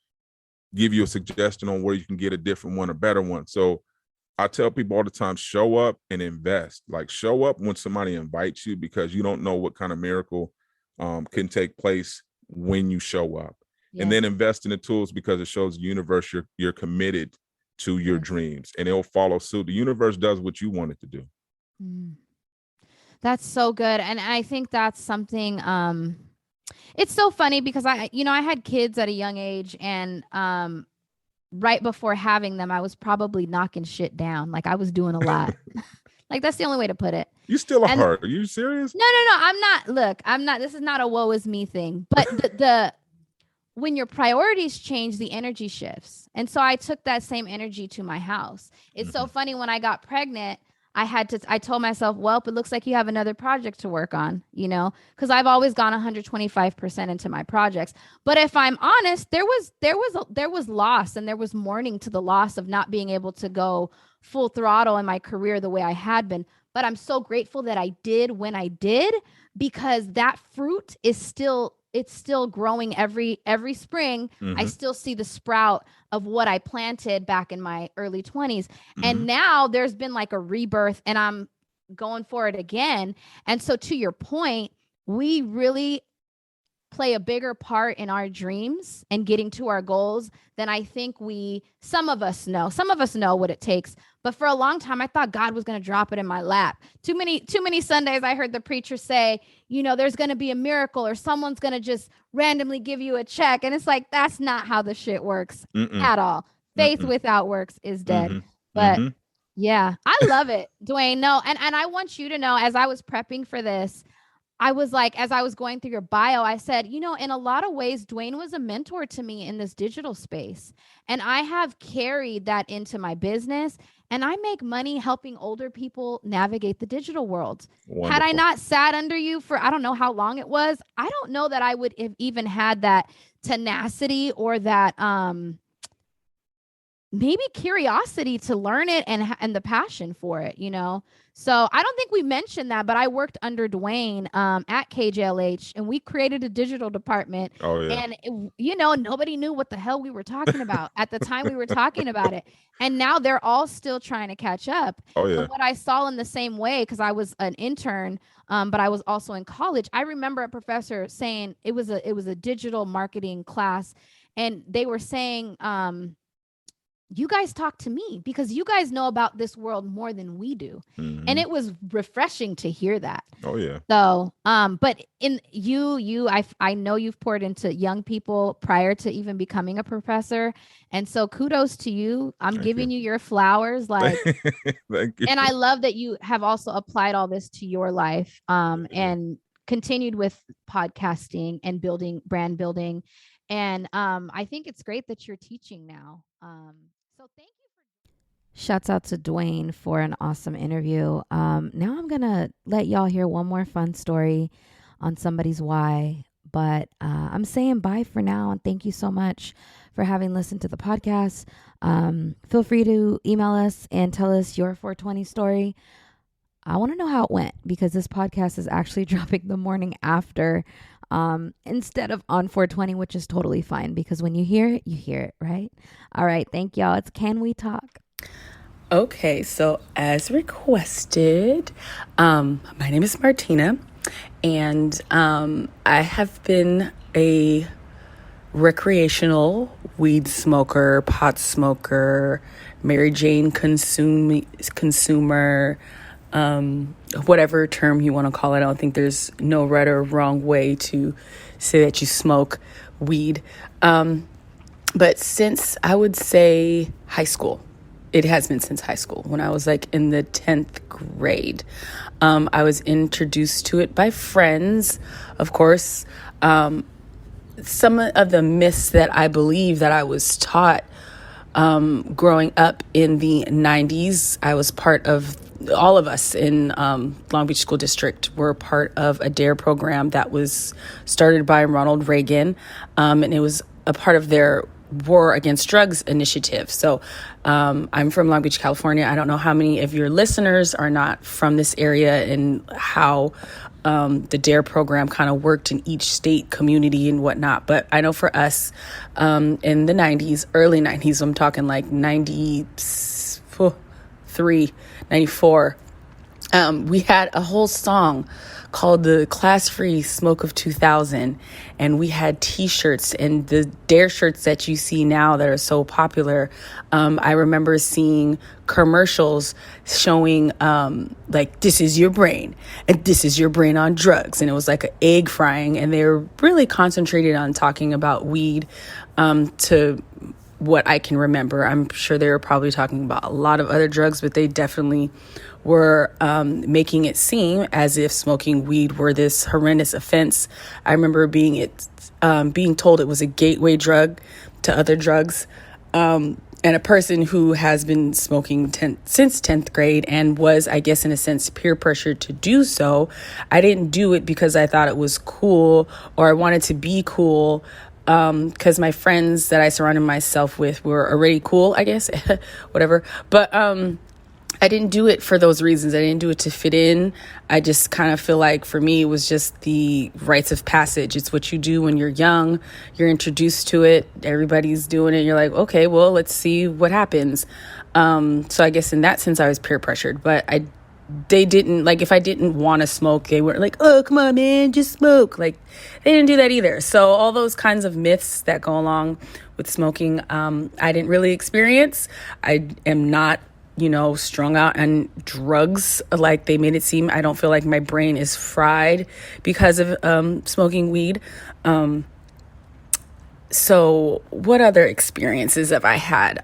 give you a suggestion on where you can get a different one, a better one. So I tell people all the time, show up and invest. Like, show up when somebody invites you, because you don't know what kind of miracle can take place when you show up. Yeah. And then invest in the tools, because it shows the universe you're committed to your dreams, and it'll follow suit. The universe does what you want it to do. That's so good. And I think that's something, it's so funny because I had kids at a young age, and right before having them, I was probably knocking shit down. Like, I was doing a lot. Like, that's the only way to put it. You still are you serious? No. I'm not. Look, I'm not. This is not a woe is me thing. But the when your priorities change, the energy shifts. And so I took that same energy to my house. It's so funny, when I got pregnant, I told myself, well, it looks like you have another project to work on, because I've always gone 125% into my projects. But if I'm honest, there was loss, and there was mourning to the loss of not being able to go full throttle in my career the way I had been. But I'm so grateful that I did when I did, because that fruit is still growing every spring. I still see the sprout of what I planted back in my early 20s. And now there's been like a rebirth, and I'm going for it again. And so, to your point, we really play a bigger part in our dreams and getting to our goals than I think some of us know what it takes. But for a long time, I thought God was going to drop it in my lap. Too many Sundays I heard the preacher say, there's going to be a miracle, or someone's going to just randomly give you a check. And it's like, that's not how the shit works at all. Faith without works is dead. But yeah, I love it, Duane. No, and I want you to know, as I was prepping for this, I was like, as I was going through your bio, I said, in a lot of ways, Duane was a mentor to me in this digital space. And I have carried that into my business, and I make money helping older people navigate the digital world. Wonderful. Had I not sat under you for, I don't know how long it was, I don't know that I would have even had that tenacity or that, maybe curiosity to learn it and the passion for it, So I don't think we mentioned that, but I worked under Duane at KJLH, and we created a digital department. Oh, yeah. And, nobody knew what the hell we were talking about at the time we were talking about it. And now they're all still trying to catch up. Oh, yeah. But what I saw in the same way, because I was an intern, but I was also in college. I remember a professor saying it was a digital marketing class, and they were saying, you guys talk to me because you guys know about this world more than we do. And it was refreshing to hear that. Oh yeah. So, but in I know you've poured into young people prior to even becoming a professor. And so kudos to you. I'm giving you your flowers. Like, thank you. And I love that you have also applied all this to your life, and continued with podcasting and brand building. And I think it's great that you're teaching now. So thank you. Shouts out to Duane for an awesome interview. Now I'm going to let y'all hear one more fun story on somebody's why. But I'm saying bye for now. And thank you so much for having listened to the podcast. Feel free to email us and tell us your 420 story. I want to know how it went, because this podcast is actually dropping the morning after instead of on 420, which is totally fine, because when you hear it, right? All right. Thank y'all. It's Can We Talk? Okay. So as requested, my name is Martina, and I have been a recreational weed smoker, pot smoker, Mary Jane consumer, whatever term you want to call it. I don't think there's no right or wrong way to say that you smoke weed. But since, I would say, high school, it has been since high school. When I was like in the 10th grade, I was introduced to it by friends, of course. some of the myths that I believe that I was taught growing up in the 90s. I was part of, all of us in Long Beach School District were part of a DARE program that was started by Ronald Reagan, and it was a part of their War Against Drugs initiative. So I'm from Long Beach, California. I don't know how many of your listeners are not from this area and how the DARE program kind of worked in each state, community, and whatnot. But I know for us in the 90s, early 90s, I'm talking like 93, 94, we had a whole song called the Class Free Smoke of 2000, and we had t-shirts and the DARE shirts that you see now that are so popular. I remember seeing commercials showing like, this is your brain and this is your brain on drugs, and it was like an egg frying, and they were really concentrated on talking about weed to what I can remember. I'm sure they were probably talking about a lot of other drugs, but they definitely were making it seem as if smoking weed were this horrendous offense. I remember being told it was a gateway drug to other drugs. And a person who has been smoking since 10th grade and was, I guess, in a sense, peer pressured to do so. I didn't do it because I thought it was cool or I wanted to be cool. Because my friends that I surrounded myself with were already cool, I guess, whatever. But I didn't do it for those reasons. I didn't do it to fit in. I just kind of feel like for me, it was just the rites of passage. It's what you do when you're young. You're introduced to it. Everybody's doing it. You're like, okay, well, let's see what happens. So I guess in that sense, I was peer pressured. But they didn't, like, if I didn't want to smoke, they weren't like, oh, come on, man, just smoke. Like, they didn't do that either. So all those kinds of myths that go along with smoking, I didn't really experience. I am not, strung out on drugs like they made it seem. I don't feel like my brain is fried because of smoking weed. So what other experiences have I had?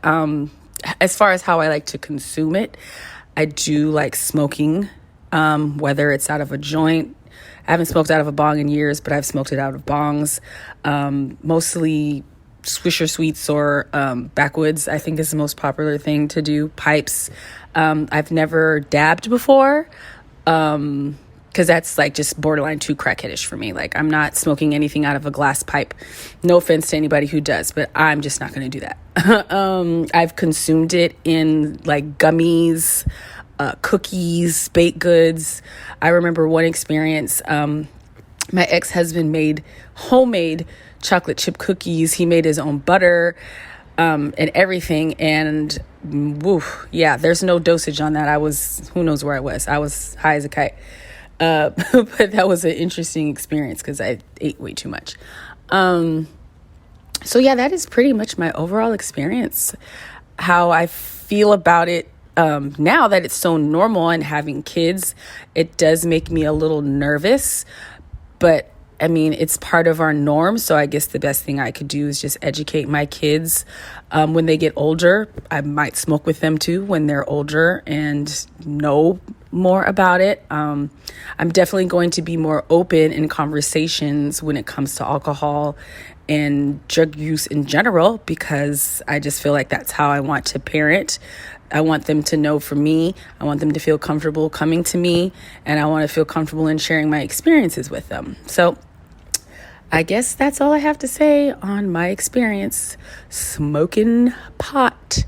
As far as how I like to consume it, I do like smoking, whether it's out of a joint. I haven't smoked out of a bong in years, but I've smoked it out of bongs. Mostly Swisher Sweets or backwoods, I think, is the most popular thing to do. Pipes. I've never dabbed before because that's like just borderline too crackheadish for me. Like, I'm not smoking anything out of a glass pipe. No offense to anybody who does, but I'm just not going to do that. I've consumed it in like gummies, cookies, baked goods. I remember one experience. My ex-husband made homemade chocolate chip cookies. He made his own butter and everything. And yeah, there's no dosage on that. Who knows where I was. I was high as a kite. But that was an interesting experience because I ate way too much. So yeah, that is pretty much my overall experience. How I feel about it now that it's so normal and having kids, it does make me a little nervous. But I mean, it's part of our norm. So I guess the best thing I could do is just educate my kids. When they get older, I might smoke with them too when they're older and know more about it. I'm definitely going to be more open in conversations when it comes to alcohol and drug use in general, because I just feel like that's how I want to parent. I want them to know for me. I want them to feel comfortable coming to me, and I want to feel comfortable in sharing my experiences with them. So I guess that's all I have to say on my experience smoking pot.